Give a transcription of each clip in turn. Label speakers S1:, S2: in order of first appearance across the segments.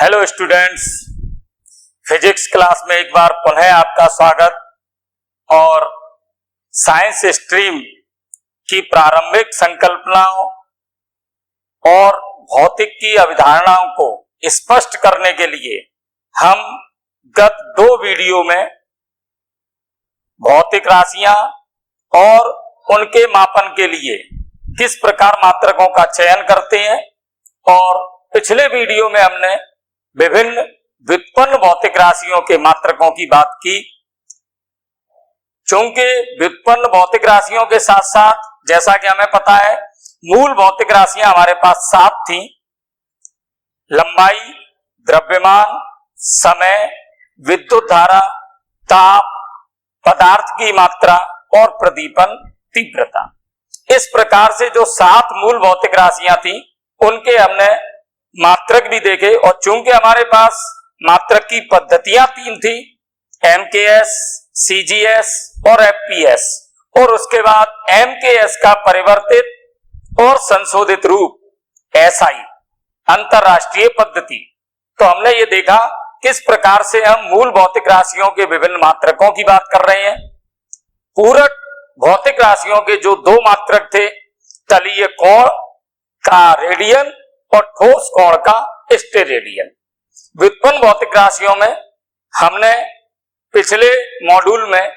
S1: Hello students, physics class में एक बार पुनः आपका स्वागत। और साइंस स्ट्रीम की प्रारंभिक संकल्पनाओं और भौतिक की अवधारणाओं को स्पष्ट करने के लिए हम गत 2 वीडियो में भौतिक राशियां और उनके मापन के लिए किस प्रकार मात्रकों का चयन करते हैं, और पिछले वीडियो में हमने विभिन्न व्युत्पन्न भौतिक राशियों के मात्रकों की बात की। चूंकि व्युत्पन्न भौतिक राशियों के साथ साथ जैसा कि हमें पता है मूल भौतिक राशियां हमारे पास 7 थीं: लंबाई, द्रव्यमान, समय, विद्युत धारा, ताप, पदार्थ की मात्रा और प्रदीपन तीव्रता। इस प्रकार से जो 7 मूल भौतिक राशियां थी उनके हमने मात्रक भी देखे। और चूंकि हमारे पास मात्रक की पद्धतियां 3 थी, MKS, CGS और FPS, और उसके बाद MKS का परिवर्तित और संशोधित रूप SI, अंतरराष्ट्रीय पद्धति। तो हमने ये देखा किस प्रकार से हम मूल भौतिक राशियों के विभिन्न मात्रकों की बात कर रहे हैं। पूरक भौतिक राशियों के जो 2 मात्रक थे, तलीय कोण का रेडियन और ठोस कोण का स्टेरेडियन। व्युत्पन्न भौतिक राशियों में हमने पिछले मॉड्यूल में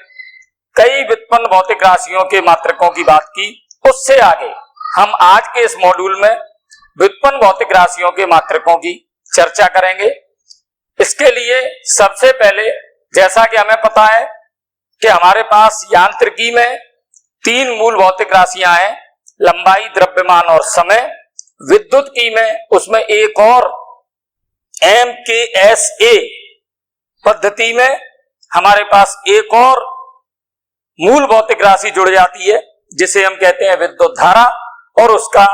S1: कई व्युत्पन्न भौतिक राशियों के मात्रकों की बात की। उससे आगे हम आज के इस मॉड्यूल में व्युत्पन्न भौतिक राशियों के मात्रकों की चर्चा करेंगे। इसके लिए सबसे पहले जैसा कि हमें पता है कि हमारे पास यांत्रिकी में 3 मूल भौतिक राशियां हैं: लंबाई, द्रव्यमान और समय। विद्युत की में उसमें एक और MKSA पद्धति में हमारे पास एक और मूल भौतिक राशि जुड़ जाती है जिसे हम कहते हैं विद्युत धारा, और उसका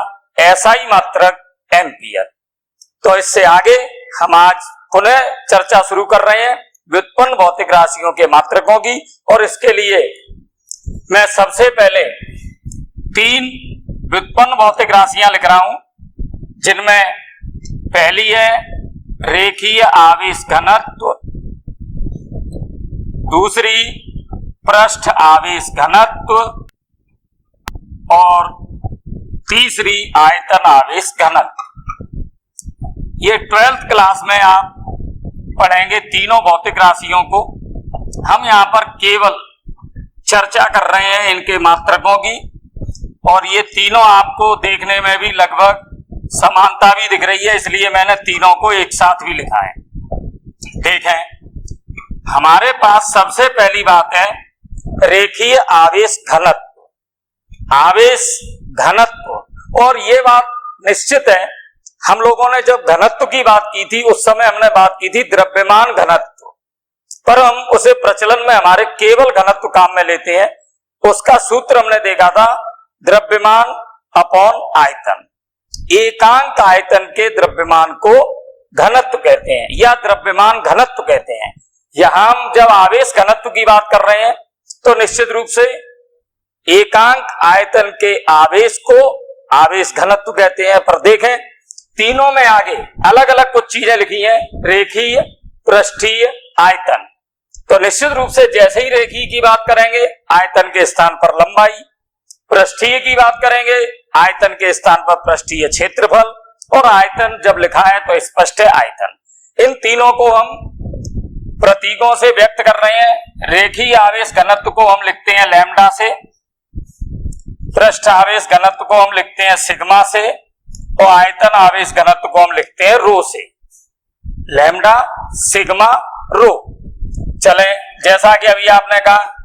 S1: SI मात्रक एम्पियर। तो इससे आगे हम आज पुनः चर्चा शुरू कर रहे हैं व्युत्पन्न भौतिक राशियों के मात्रकों की। और इसके लिए मैं सबसे पहले 3 व्युत्पन्न भौतिक राशियां लिख रहा हूं, जिनमें पहली है रेखीय आवेश घनत्व, दूसरी पृष्ठ आवेश घनत्व और तीसरी आयतन आवेश घनत्व। ये 12th क्लास में आप पढ़ेंगे तीनों भौतिक राशियों को। हम यहां पर केवल चर्चा कर रहे हैं इनके मात्रकों की, और ये तीनों आपको देखने में भी लगभग समानता भी दिख रही है, इसलिए मैंने तीनों को एक साथ भी लिखा है। ठीक है, हमारे पास सबसे पहली बात है रेखीय आवेश घनत्व। आवेश घनत्व, और ये बात निश्चित है, हम लोगों ने जब घनत्व की बात की थी उस समय हमने बात की थी द्रव्यमान घनत्व, पर हम उसे प्रचलन में हमारे केवल घनत्व काम में लेते हैं। उसका सूत्र हमने देखा था द्रव्यमान अपॉन आयतन। एकांक आयतन के द्रव्यमान को घनत्व कहते हैं या द्रव्यमान घनत्व कहते हैं। यहां हम जब आवेश घनत्व की बात कर रहे हैं तो निश्चित रूप से एकांक आयतन के आवेश को आवेश घनत्व कहते हैं। पर देखें तीनों में आगे अलग अलग कुछ चीजें लिखी हैं: रेखीय, पृष्ठीय, आयतन। तो निश्चित रूप से जैसे ही रेखीय की बात करेंगे आयतन के स्थान पर लंबाई, पृष्ठीय की बात करेंगे आयतन के स्थान पर पृष्ठीय क्षेत्रफल, और आयतन जब लिखा है तो स्पष्ट है आयतन। इन तीनों को हम प्रतीकों से व्यक्त कर रहे हैं। रेखीय आवेश घनत्व को हम लिखते हैं लैम्डा से, पृष्ठ आवेश घनत्व को हम लिखते हैं सिग्मा से, और आयतन आवेश घनत्व को हम लिखते हैं रो से। लैम्डा, सिग्मा, रो। चले, जैसा कि अभी आपने कहा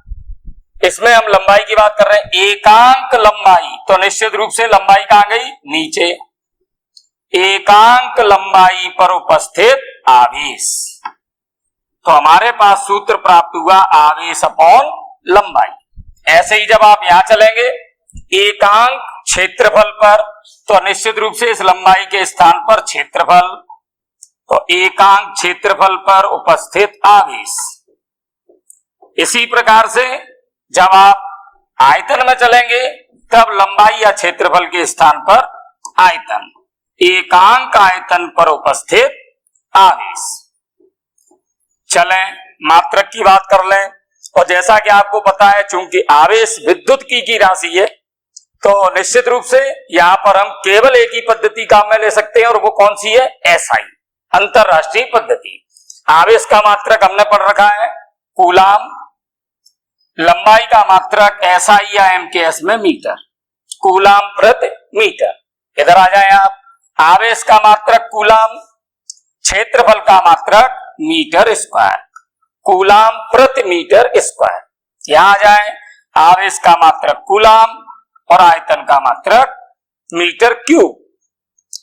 S1: इसमें हम लंबाई की बात कर रहे हैं। एकांक लंबाई, तो निश्चित रूप से लंबाई कहां गई? नीचे। एकांक लंबाई पर उपस्थित आवेश। तो हमारे पास सूत्र प्राप्त हुआ आवेश अपॉन लंबाई। ऐसे ही जब आप यहां चलेंगे एकांक क्षेत्रफल पर, तो निश्चित रूप से इस लंबाई के स्थान पर क्षेत्रफल, तो एकांक क्षेत्रफल पर उपस्थित आवेश। इसी प्रकार से जब आप आयतन में चलेंगे तब लंबाई या क्षेत्रफल के स्थान पर आयतन, एकांक आयतन पर उपस्थित आवेश। चलें मात्रक की बात कर लें। और जैसा कि आपको पता है, चूंकि आवेश विद्युत की राशि है, तो निश्चित रूप से यहां पर हम केवल एक ही पद्धति काम में ले सकते हैं, और वो कौन सी है? एसआई, अंतरराष्ट्रीय पद्धति। आवेश का मात्रक हमने पढ़ रखा है कूलाम, लंबाई का मात्रक एसआई या एमकेएस में मीटर, कूलाम प्रति मीटर। इधर आ जाए आप, आवेश का मात्रक कूलाम, क्षेत्रफल का मात्रक मीटर स्क्वायर, कूलाम प्रति मीटर स्क्वायर। यहां आ जाए, आवेश का मात्रक कूलाम और आयतन का मात्रक मीटर क्यूब।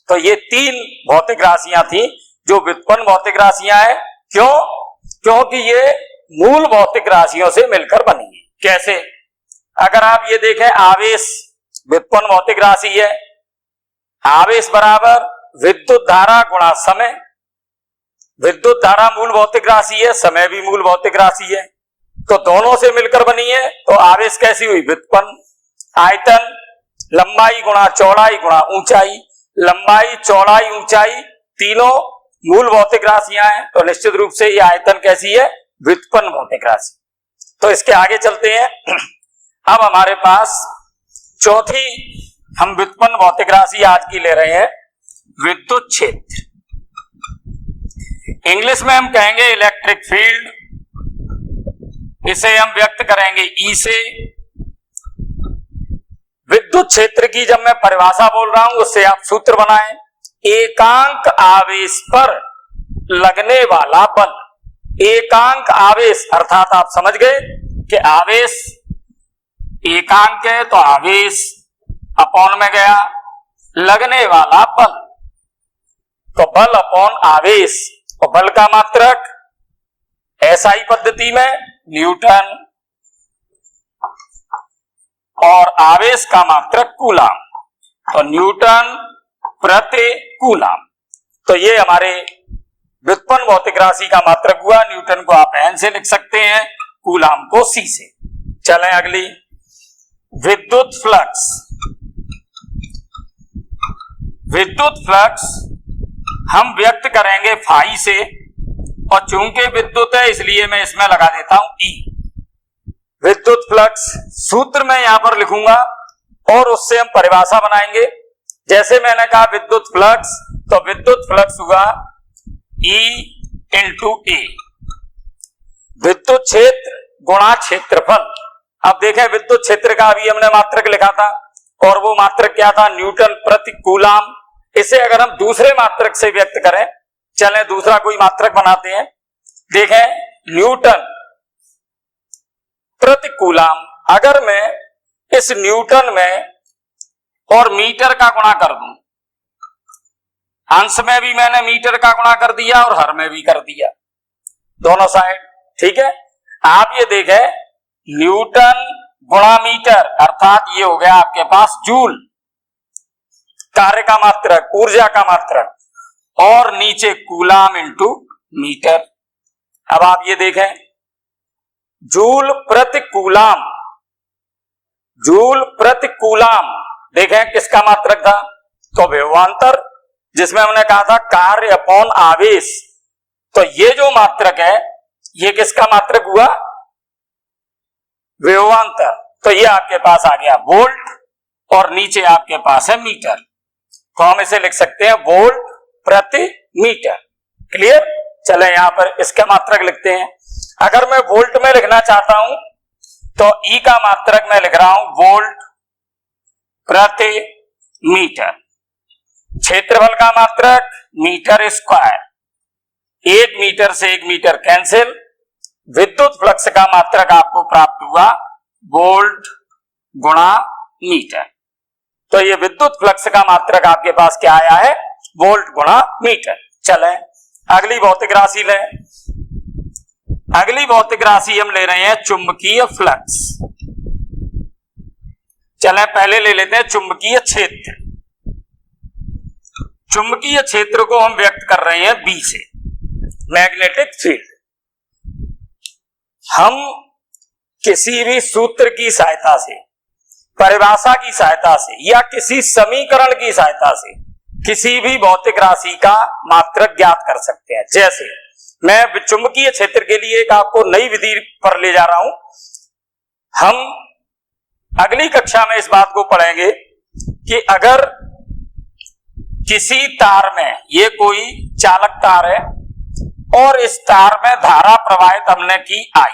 S1: तो ये तीन भौतिक राशियां थी जो व्युत्पन्न भौतिक राशियां हैं। क्यों? क्योंकि ये मूल भौतिक राशियों से मिलकर बनी है। कैसे? अगर आप ये देखें, आवेश व्युत्पन्न भौतिक राशि है, आवेश बराबर विद्युत धारा गुणा समय। विद्युत धारा मूल भौतिक राशि है, समय भी मूल भौतिक राशि है, तो दोनों से मिलकर बनी है। तो आवेश कैसी हुई? व्युत्पन्न। आयतन लंबाई गुणा चौड़ाई गुणा ऊंचाई, लंबाई चौड़ाई ऊंचाई तीनों मूल भौतिक राशियां हैं, तो निश्चित रूप से ये आयतन कैसी है? व्युत्पन्न भौतिक राशि। तो इसके आगे चलते हैं। अब हमारे पास चौथी हम व्युत्पन्न भौतिक राशि आज की ले रहे हैं, विद्युत क्षेत्र। इंग्लिश में हम कहेंगे इलेक्ट्रिक फील्ड, इसे हम व्यक्त करेंगे ई से। विद्युत क्षेत्र की जब मैं परिभाषा बोल रहा हूं, उससे आप सूत्र बनाएं। एकांक आवेश पर लगने वाला बल। एकांक आवेश अर्थात आप समझ गए कि आवेश एकांक है, तो आवेश अपॉन में गया, लगने वाला बल, तो बल अपॉन आवेश। और बल का मात्रक एसआई पद्धति में न्यूटन, और आवेश का मात्रक कूलाम, तो न्यूटन प्रति कूलाम। तो ये हमारे व्युत्पन्न भौतिक राशि का मात्रक हुआ। न्यूटन को आप एन से लिख सकते हैं, कूलाम को सी से। चलें अगली, विद्युत फ्लक्स। विद्युत फ्लक्स हम व्यक्त करेंगे फाई से, और चूंकि विद्युत है इसलिए मैं इसमें लगा देता हूं ई। विद्युत फ्लक्स सूत्र में यहां पर लिखूंगा और उससे हम परिभाषा बनाएंगे। जैसे मैंने कहा विद्युत फ्लक्स, तो विद्युत फ्लक्स हुआ E इंटू ए, विद्युत क्षेत्र गुणा क्षेत्रफल। अब देखें, विद्युत क्षेत्र का अभी हमने मात्रक लिखा था, और वो मात्रक क्या था? न्यूटन प्रति कूलाम। इसे अगर हम दूसरे मात्रक से व्यक्त करें, चलें दूसरा कोई मात्रक बनाते हैं। देखें, न्यूटन प्रति कूलाम। अगर मैं इस न्यूटन में और मीटर का गुणा कर दूं, अंश में भी मैंने मीटर का गुणा कर दिया और हर में भी कर दिया, दोनों साइड, ठीक है। आप ये देखें, न्यूटन गुणा मीटर अर्थात ये हो गया आपके पास जूल, कार्य का मात्रक, ऊर्जा का मात्रक, और नीचे कूलाम इंटू मीटर। अब आप ये देखें, जूल प्रति कूलाम, जूल प्रति कूलाम, देखें किसका मात्रक था? तो विभवांतर, जिसमें हमने कहा था कार्य अपॉन आवेश। तो ये जो मात्रक है, ये किसका मात्रक हुआ? विभवांतर। तो ये आपके पास आ गया वोल्ट, और नीचे आपके पास है मीटर, तो हम इसे लिख सकते हैं वोल्ट प्रति मीटर। क्लियर? चले यहां पर इसका मात्रक लिखते हैं। अगर मैं वोल्ट में लिखना चाहता हूं, तो ई का मात्रक मैं लिख रहा हूं वोल्ट प्रति मीटर। क्षेत्रफल का मात्रक मीटर स्क्वायर, 1 मीटर से 1 मीटर कैंसिल। विद्युत फ्लक्स का मात्रक आपको प्राप्त हुआ वोल्ट गुणा मीटर। तो ये विद्युत फ्लक्स का मात्रक आपके पास क्या आया है? वोल्ट गुणा मीटर। चलें अगली भौतिक राशि लें। अगली भौतिक राशि हम ले रहे हैं चुंबकीय फ्लक्स। चलें पहले ले लेते हैं चुंबकीय क्षेत्र। चुंबकीय क्षेत्र को हम व्यक्त कर रहे हैं बी से, मैग्नेटिक फील्ड। हम किसी भी सूत्र की सहायता से, परिभाषा की सहायता से, या किसी समीकरण की सहायता से किसी भी भौतिक राशि का मात्रक ज्ञात कर सकते हैं। जैसे मैं चुंबकीय क्षेत्र के लिए एक आपको नई विधि पर ले जा रहा हूं। हम अगली कक्षा में इस बात को पढ़ेंगे कि अगर किसी तार में, ये कोई चालक तार है और इस तार में धारा प्रवाहित हमने की I,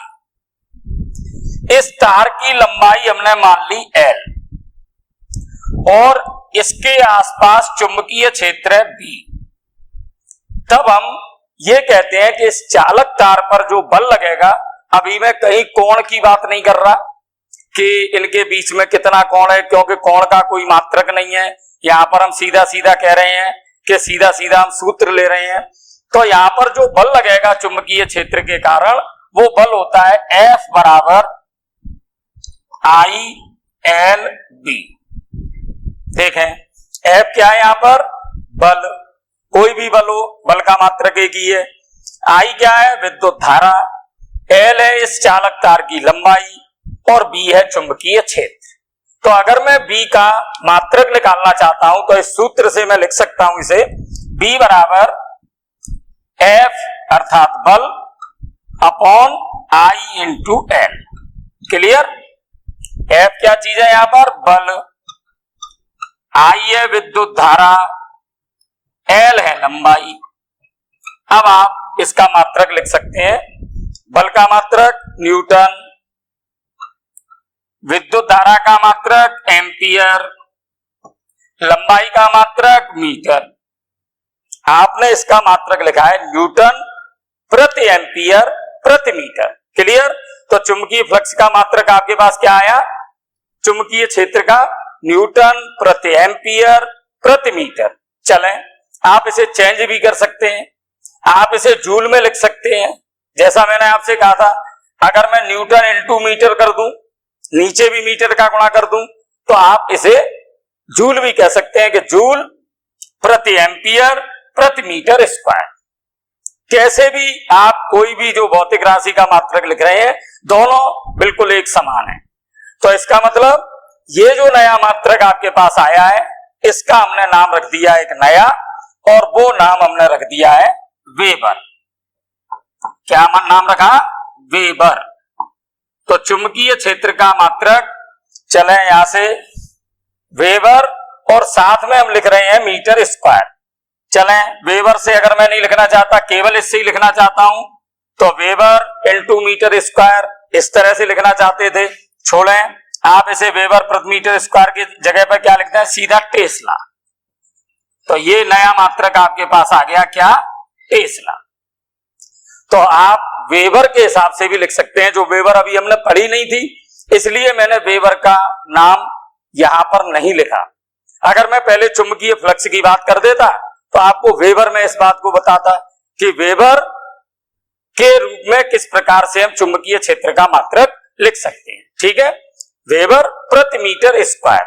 S1: इस तार की लंबाई हमने मान ली L और इसके आसपास चुंबकीय क्षेत्र है B, तब हम ये कहते हैं कि इस चालक तार पर जो बल लगेगा, अभी मैं कहीं कोण की बात नहीं कर रहा कि इनके बीच में कितना कोण है, क्योंकि कोण का कोई मात्रक नहीं है। यहां पर हम सीधा सीधा कह रहे हैं कि सीधा सीधा हम सूत्र ले रहे हैं। तो यहां पर जो बल लगेगा चुंबकीय क्षेत्र के कारण, वो बल होता है F बराबर ILB। देखें F क्या है, यहां पर बल, कोई भी बल हो, बल का मात्रक एक ही है। I क्या है, विद्युत धारा, L है इस चालक तार की लंबाई और B है चुंबकीय क्षेत्र। तो अगर मैं B का मात्रक निकालना चाहता हूं तो इस सूत्र से मैं लिख सकता हूं इसे, B बराबर F अर्थात बल upon I into L। Clear? F क्या चीज है, यहां पर बल, I है विद्युत धारा, L है लंबाई। अब आप इसका मात्रक लिख सकते हैं, बल का मात्रक न्यूटन, विद्युत धारा का मात्रक एम्पियर, लंबाई का मात्रक मीटर। आपने इसका मात्रक लिखा है न्यूटन प्रति एम्पियर प्रति मीटर। क्लियर? तो चुंबकीय फ्लक्स का मात्रक आपके पास क्या आया, चुंबकीय क्षेत्र का न्यूटन प्रति एम्पियर प्रति मीटर। चलें, आप इसे चेंज भी कर सकते हैं, आप इसे जूल में लिख सकते हैं। जैसा मैंने आपसे कहा था, अगर मैं न्यूटन इंटू मीटर कर दूं, नीचे भी मीटर का गुणा कर दूं, तो आप इसे जूल भी कह सकते हैं कि जूल प्रति एम्पियर प्रति मीटर स्क्वायर। कैसे भी आप कोई भी जो भौतिक राशि का मात्रक लिख रहे हैं, दोनों बिल्कुल एक समान है। तो इसका मतलब ये जो नया मात्रक आपके पास आया है, इसका हमने नाम रख दिया एक नया, और वो नाम हमने रख दिया है वेबर। क्या नाम रखा, वेबर। तो चुंबकीय क्षेत्र का मात्रक, चले यहां से वेबर, और साथ में हम लिख रहे हैं मीटर स्क्वायर। चलें, वेबर से अगर मैं नहीं लिखना चाहता, केवल इससे ही लिखना चाहता हूं, तो वेबर इंटू मीटर स्क्वायर इस तरह से लिखना चाहते थे, छोड़ें। आप इसे वेबर प्रति मीटर स्क्वायर की जगह पर क्या लिखते हैं, सीधा टेस्ला। तो ये नया मात्रक आपके पास आ गया, क्या, टेस्ला। तो आप वेबर के हिसाब से भी लिख सकते हैं। जो वेबर अभी हमने पढ़ी नहीं थी, इसलिए मैंने वेबर का नाम यहां पर नहीं लिखा। अगर मैं पहले चुंबकीय फ्लक्स की बात कर देता तो आपको वेबर में इस बात को बताता कि वेबर के रूप में किस प्रकार से हम चुंबकीय क्षेत्र का मात्रक लिख सकते हैं। ठीक है, वेबर प्रति मीटर स्क्वायर,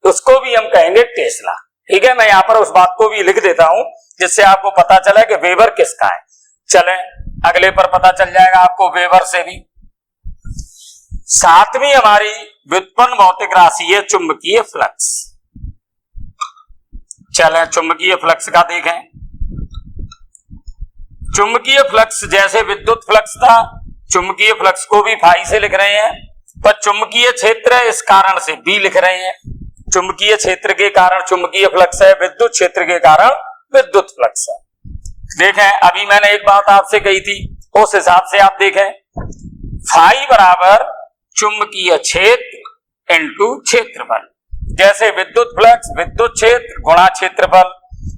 S1: उसको भी हम कहेंगे टेस्ला। ठीक है, मैं यहां पर उस बात को भी लिख देता हूं जिससे आपको पता चला कि वेबर किसका है। चलें, अगले पर पता चल जाएगा आपको वेबर से भी। सातवीं हमारी व्युत्पन्न भौतिक राशि है चुंबकीय फ्लक्स। चलें, चुंबकीय फ्लक्स का देखें। चुंबकीय फ्लक्स जैसे विद्युत फ्लक्स था, चुंबकीय फ्लक्स को भी फाई से लिख रहे हैं, पर चुंबकीय क्षेत्र इस कारण से बी लिख रहे हैं। चुंबकीय क्षेत्र के कारण चुंबकीय फ्लक्स है, विद्युत क्षेत्र के कारण विद्युत फ्लक्स है। देखें, अभी मैंने एक बात आपसे कही थी, उस हिसाब से आप देखें, फाई बराबर चुंबकीय क्षेत्र इंटू क्षेत्रफल। जैसे विद्युत फ्लक्स विद्युत क्षेत्र गुणा क्षेत्रफल,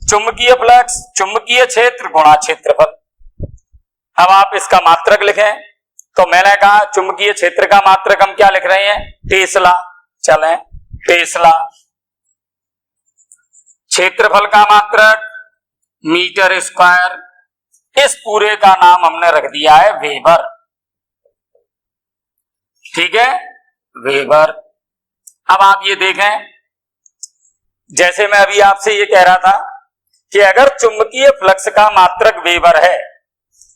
S1: चुंबकीय फ्लक्स चुंबकीय क्षेत्र गुणा क्षेत्रफल। अब आप इसका मात्रक लिखें, तो मैंने कहा चुंबकीय क्षेत्र का मात्रक हम क्या लिख रहे हैं, टेस्ला। चलें, टेस्ला। क्षेत्रफल का मात्रक मीटर स्क्वायर। इस पूरे का नाम हमने रख दिया है वेबर। ठीक है, वेबर। अब आप ये देखें, जैसे मैं अभी आपसे ये कह रहा था कि अगर चुंबकीय फ्लक्स का मात्रक वेबर है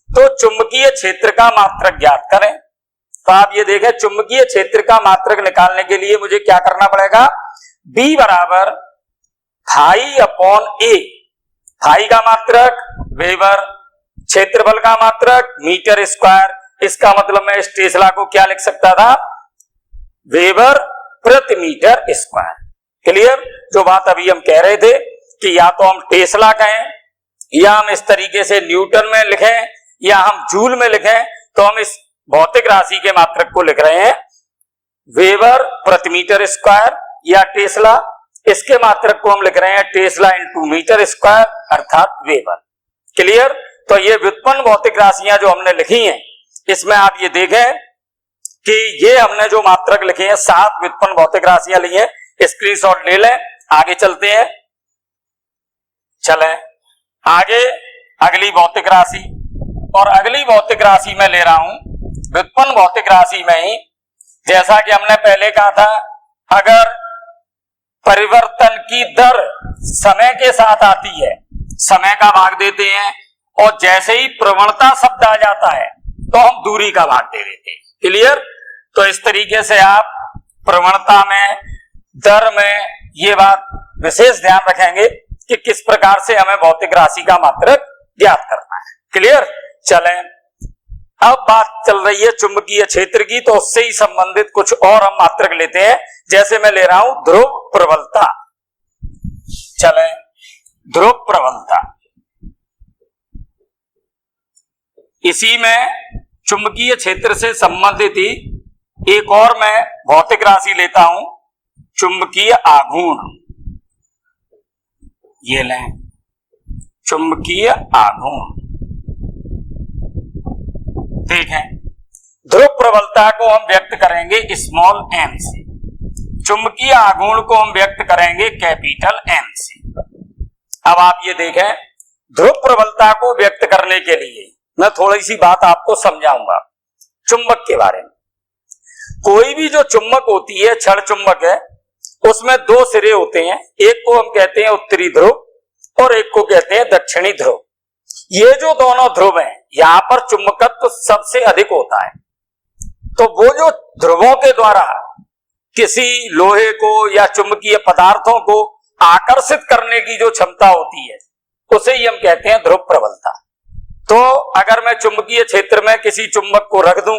S1: तो चुंबकीय क्षेत्र का मात्रक ज्ञात करें। तो आप ये देखें, चुंबकीय क्षेत्र का मात्रक निकालने के लिए मुझे क्या करना पड़ेगा, B बराबर फाई अपॉन ए, फाई का मात्रक वेबर, क्षेत्रफल का मात्रक मीटर स्क्वायर। इसका मतलब मैं इस टेस्ला को क्या लिख सकता था, वेबर प्रति मीटर स्क्वायर। क्लियर। जो बात अभी हम कह रहे थे कि या तो हम टेस्ला कहें या हम इस तरीके से न्यूटन में लिखें या हम जूल में लिखें, तो हम इस भौतिक राशि के मात्रक को लिख रहे हैं वेबर प्रति मीटर स्क्वायर या टेस्ला। इसके मात्रक को हम लिख रहे हैं टेस्ला इंटू मीटर स्क्वायर अर्थात वेबर। क्लियर। तो ये व्युत्पन्न भौतिक राशियां जो हमने लिखी हैं, इसमें आप ये देखें कि ये हमने जो मात्रक लिखे हैं 7 व्युत्पन्न भौतिक राशियां ली हैं। स्क्रीनशॉट ले लें, आगे चलते हैं। चलें आगे अगली भौतिक राशि, और अगली भौतिक राशि में ले रहा हूं व्युत्पन्न भौतिक राशि में ही, जैसा कि हमने पहले कहा था, अगर परिवर्तन की दर समय के साथ आती है, समय का भाग देते हैं, और जैसे ही प्रवणता शब्द आ जाता है तो हम दूरी का भाग दे देते हैं। क्लियर। तो इस तरीके से आप प्रवणता में, दर में ये बात विशेष ध्यान रखेंगे कि किस प्रकार से हमें भौतिक राशि का मात्रक ज्ञात करना है। क्लियर। चलें अब बात चल रही है चुंबकीय क्षेत्र की, तो उससे ही संबंधित कुछ और हम मात्रक लेते हैं। जैसे मैं ले रहा हूं ध्रुव प्रबलता। चलें ध्रुव प्रबलता, इसी में चुंबकीय क्षेत्र से संबंधित ही एक और मैं भौतिक राशि लेता हूं, चुंबकीय आघूर्ण। ये लें चुंबकीय आघूर्ण। देखें ध्रुव प्रबलता को हम व्यक्त करेंगे स्मॉल m से, चुंबकीय आघूर्ण को हम व्यक्त करेंगे कैपिटल M से। अब आप ये देखें, ध्रुव प्रबलता को व्यक्त करने के लिए मैं थोड़ी सी बात आपको समझाऊंगा चुंबक के बारे में। कोई भी जो चुंबक होती है, क्षण चुंबक है, उसमें 2 सिरे होते हैं। एक को हम कहते हैं उत्तरी ध्रुव और एक को कहते हैं दक्षिणी ध्रुव। ये जो दोनों ध्रुव हैं, यहां पर चुंबकत्व सबसे अधिक होता है। तो वो जो ध्रुवों के द्वारा किसी लोहे को या चुंबकीय पदार्थों को आकर्षित करने की जो क्षमता होती है, उसे ही हम कहते हैं ध्रुव प्रबलता। तो अगर मैं चुंबकीय क्षेत्र में किसी चुंबक को रख दूं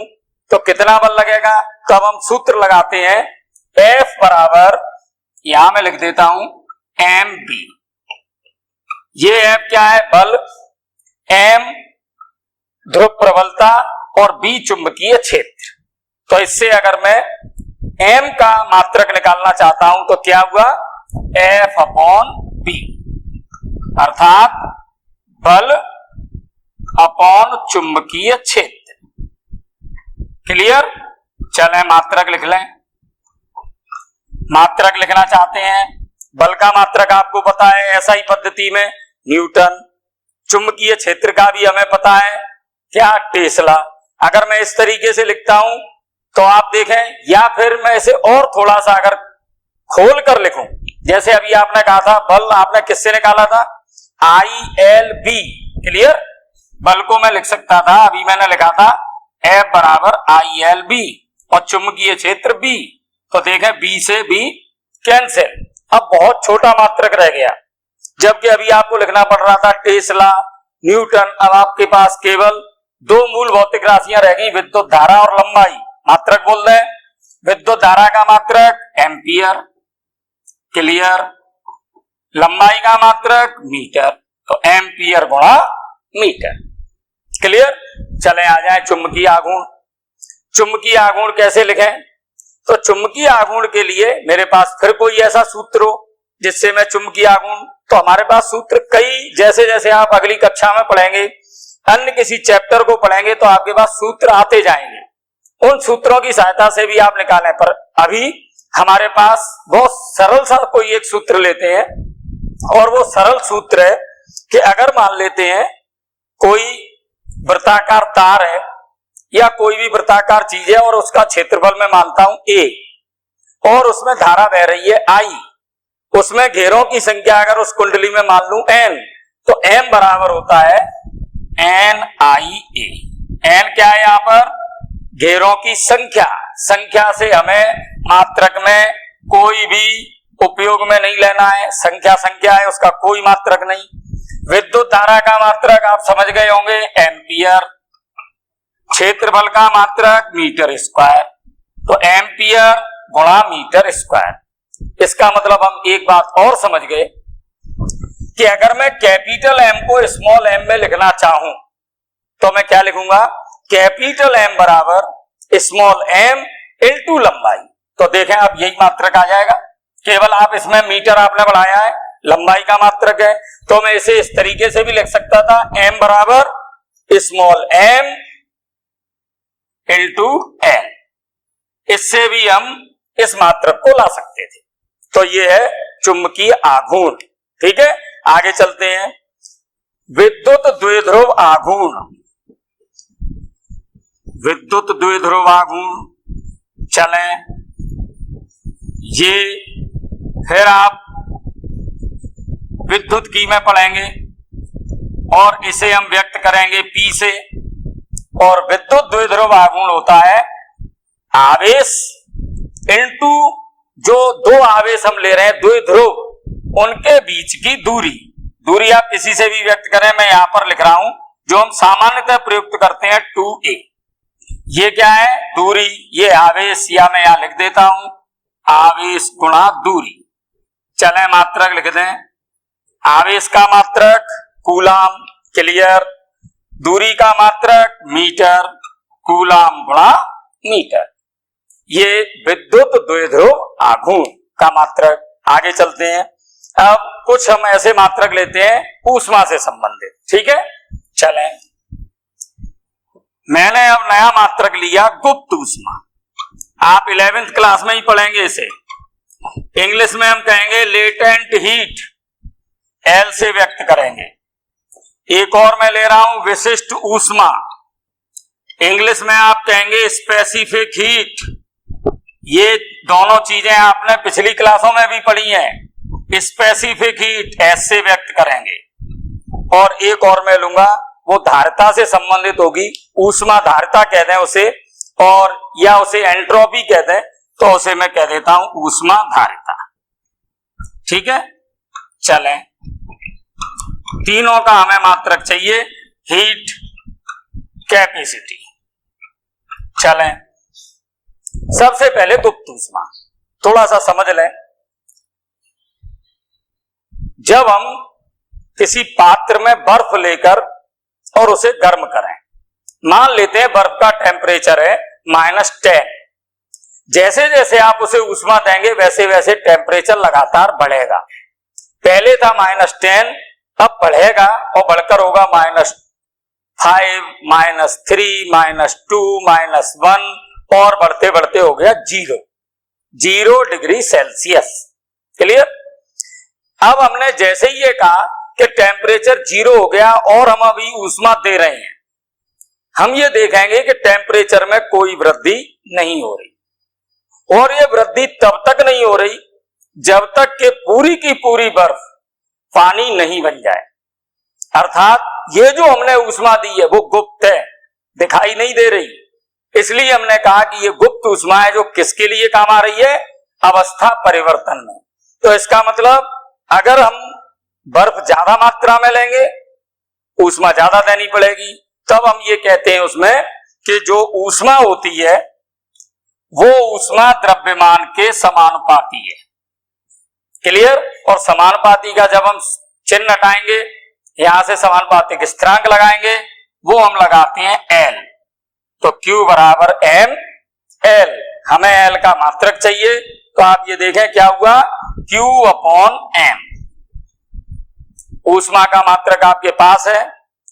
S1: तो कितना बल लगेगा, तो अब हम सूत्र लगाते हैं F बराबर, यहां मैं लिख देता हूं mb। ये F क्या है, बल, m ध्रुव प्रबलता और b चुंबकीय क्षेत्र। तो इससे अगर मैं m का मात्रक निकालना चाहता हूं तो क्या हुआ, F अपॉन b अर्थात बल अपॉन चुंबकीय क्षेत्र। क्लियर। चलें मात्रक लिख लें। मात्रक लिखना चाहते हैं, बल का मात्रक आपको पता है एसआई पद्धति में न्यूटन, चुंबकीय क्षेत्र का भी हमें पता है क्या, टेस्ला। अगर मैं इस तरीके से लिखता हूं तो आप देखें, या फिर मैं इसे और थोड़ा सा अगर खोल कर लिखूं, जैसे अभी आपने कहा था बल आपने किससे निकाला था, ILB। क्लियर। बल को मैं लिख सकता था, अभी मैंने लिखा था F बराबर ILB और चुंबकीय क्षेत्र B। तो देखें B से B कैंसिल, अब बहुत छोटा मात्रक रह गया, जबकि अभी आपको लिखना पड़ रहा था टेस्ला, न्यूटन। अब आपके पास केवल 2 मूल भौतिक राशियां रह गई, विद्युत धारा और लंबाई। मात्रक बोल रहे हैं, विद्युत धारा का मात्रक एम्पियर। क्लियर। लंबाई का मात्रक मीटर, तो एम्पियर गुणा मीटर। क्लियर। चले आ जाए चुंबकीय आघूर्ण। चुंबकीय आघूर्ण कैसे लिखें, तो चुंबकीय आघूर्ण के लिए मेरे पास फिर कोई ऐसा सूत्र हो जिससे मैं चुंबकीय आघूर्ण, तो हमारे पास सूत्र कई, जैसे जैसे आप अगली कक्षा में पढ़ेंगे, अन्य किसी चैप्टर को पढ़ेंगे तो आपके पास सूत्र आते जाएंगे। उन सूत्रों की सहायता से भी आप निकालें, पर अभी हमारे पास बहुत सरल सा कोई एक सूत्र लेते हैं, और वो सरल सूत्र है कि अगर मान लेते हैं कोई वृत्ताकार तार है या कोई भी वृत्ताकार चीज है और उसका क्षेत्रफल मैं मानता हूं a, और उसमें धारा बह रही है I, उसमें घेरों की संख्या अगर उस कुंडली में मान लूं n, तो m बराबर होता है NIA। n क्या है, यहां पर घेरों की संख्या। संख्या से हमें मात्रक में कोई भी उपयोग में नहीं लेना है, संख्या संख्या है, उसका कोई मात्रक नहीं। विद्युत धारा का मात्रक आप समझ गए होंगे, एम्पियर। क्षेत्रफल का मात्रक मीटर स्क्वायर, तो एम्पियर गुणा मीटर स्क्वायर। इसका मतलब हम एक बात और समझ गए कि अगर मैं कैपिटल एम को स्मॉल एम में लिखना चाहूं तो मैं क्या लिखूंगा, कैपिटल एम बराबर स्मॉल एम इनटू लंबाई। तो देखें आप यही मात्रक आ जाएगा, केवल आप इसमें मीटर आपने बढ़ाया है, लंबाई का मात्रक है। तो मैं इसे इस तरीके से भी लिख सकता था, एम बराबर स्मॉल एम इनटू एल। इससे भी हम इस मात्रक को ला सकते थे। तो ये है चुंबकीय आघूर्ण। ठीक है, आगे चलते हैं। विद्युत द्विध्रुव आघूर्ण, विद्युत द्विध्रुव आघूर्ण चलें, ये फिर आप विद्युत की में पढ़ेंगे और इसे हम व्यक्त करेंगे P से। और विद्युत द्विध्रुव आघूर्ण होता है आवेश इनटू जो दो आवेश हम ले रहे हैं द्विध्रुव, उनके बीच की दूरी। दूरी आप किसी से भी व्यक्त करें, मैं यहां पर लिख रहा हूं जो हम सामान्यतः प्रयुक्त करते हैं 2a। ये क्या है, दूरी, ये आवेश, या मैं यहां लिख देता हूं आवेश गुणा दूरी। चलें मात्रक लिख दें, आवेश का मात्रक कूलाम, क्लियर। दूरी का मात्रक मीटर, कूलाम गुणा मीटर। ये विद्युत द्विध्रुव आघूर्ण का मात्रक। आगे चलते हैं, अब कुछ हम ऐसे मात्रक लेते हैं ऊष्मा से संबंधित। ठीक है, चलें। मैंने अब नया मात्रक लिया गुप्त ऊष्मा। आप 11th क्लास में ही पढ़ेंगे इसे। इंग्लिश में हम कहेंगे लेटेंट हीट, एल से व्यक्त करेंगे। एक और मैं ले रहा हूं विशिष्ट ऊष्मा, इंग्लिश में आप कहेंगे स्पेसिफिक हीट। ये दोनों चीजें आपने पिछली क्लासों में भी पढ़ी हैं। स्पेसिफिक हीट एस से व्यक्त करेंगे। और एक और मैं लूंगा, वो धारिता से संबंधित होगी, ऊष्मा धारिता कहते हैं उसे, और या उसे एंट्रोपी कहते हैं, तो उसे मैं कह देता हूं ऊष्मा धारिता। ठीक है, चलें। तीनों का हमें मात्रक चाहिए, हीट, कैपेसिटी। चलें, सबसे पहले गुप्त ऊष्मा थोड़ा सा समझ लें। जब हम किसी पात्र में बर्फ लेकर और उसे गर्म करें, मान लेते हैं बर्फ का टेम्परेचर है -10, जैसे जैसे आप उसे ऊष्मा देंगे वैसे वैसे टेम्परेचर लगातार बढ़ेगा। पहले था -10, अब बढ़ेगा और बढ़कर होगा -5, -3, -2, -1 और बढ़ते बढ़ते हो गया 0 डिग्री सेल्सियस। क्लियर। अब हमने जैसे ही ये कहा कि टेम्परेचर 0 हो गया और हम अभी ऊष्मा दे रहे हैं, हम ये देखेंगे कि टेम्परेचर में कोई वृद्धि नहीं हो रही। और ये वृद्धि तब तक नहीं हो रही जब तक कि पूरी की पूरी बर्फ पानी नहीं बन जाए। अर्थात ये जो हमने ऊष्मा दी है वो गुप्त है, दिखाई नहीं दे रही। इसलिए हमने कहा कि ये गुप्त ऊष्मा है जो किसके लिए काम आ रही है, अवस्था परिवर्तन में। तो इसका मतलब अगर हम बर्फ ज्यादा मात्रा में लेंगे, ऊष्मा ज्यादा देनी पड़ेगी, तब हम ये कहते हैं उसमें कि जो ऊष्मा होती है वो ऊष्मा द्रव्यमान के समानुपाती है। क्लियर। और समानुपाती का जब हम चिन्ह हटाएंगे, यहां से समानुपातिक स्थिरांक लगाएंगे, वो हम लगाते हैं एल। तो Q बराबर एम एल, हमें एल का मात्रक चाहिए। तो आप ये देखें क्या हुआ, Q अपॉन एम। ऊष्मा का मात्रक आपके पास है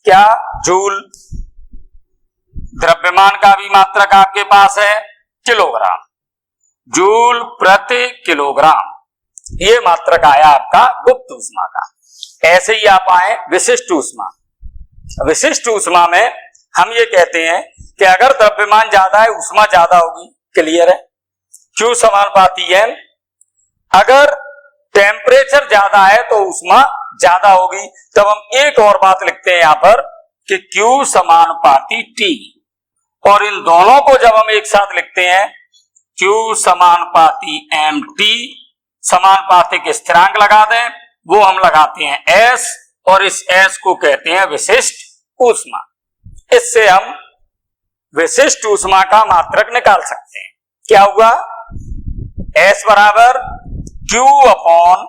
S1: क्या, जूल। द्रव्यमान का भी मात्रक आपके पास है किलोग्राम, जूल प्रति किलोग्राम। ये मात्रक आया आपका गुप्त ऊष्मा का। ऐसे ही आप आए विशिष्ट ऊष्मा। विशिष्ट ऊष्मा में हम ये कहते हैं कि अगर द्रव्यमान ज्यादा है ऊष्मा ज्यादा होगी। क्लियर है, Q समानुपाती है। अगर टेम्परेचर ज्यादा है तो ऊष्मा ज्यादा होगी। तब हम एक और बात लिखते हैं यहां पर कि Q समानुपाती T, और इन दोनों को जब हम एक साथ लिखते हैं Q समानुपाती MT समानुपातिक स्थिरांक लगा दें, वो हम लगाते हैं S, और इस S को कहते हैं विशिष्ट ऊष्मा। इससे हम विशिष्ट ऊष्मा का मात्रक निकाल सकते हैं। क्या हुआ? S बराबर Q अपॉन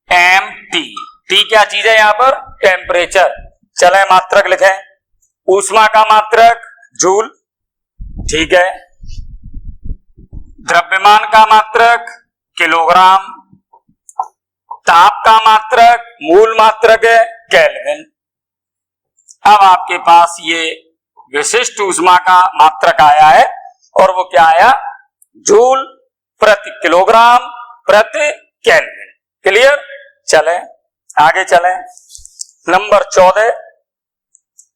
S1: mt। T क्या चीज है यहां पर? टेम्परेचर। चले मात्रक लिखें। ऊष्मा का मात्रक जूल, ठीक है। द्रव्यमान का मात्रक किलोग्राम, ताप का मात्रक मूल मात्रक है केल्विन। अब आपके पास ये विशिष्ट ऊष्मा का मात्रक आया है, और वो क्या आया? जूल प्रति किलोग्राम प्रति केल्विन। क्लियर? चले आगे चले। नंबर 14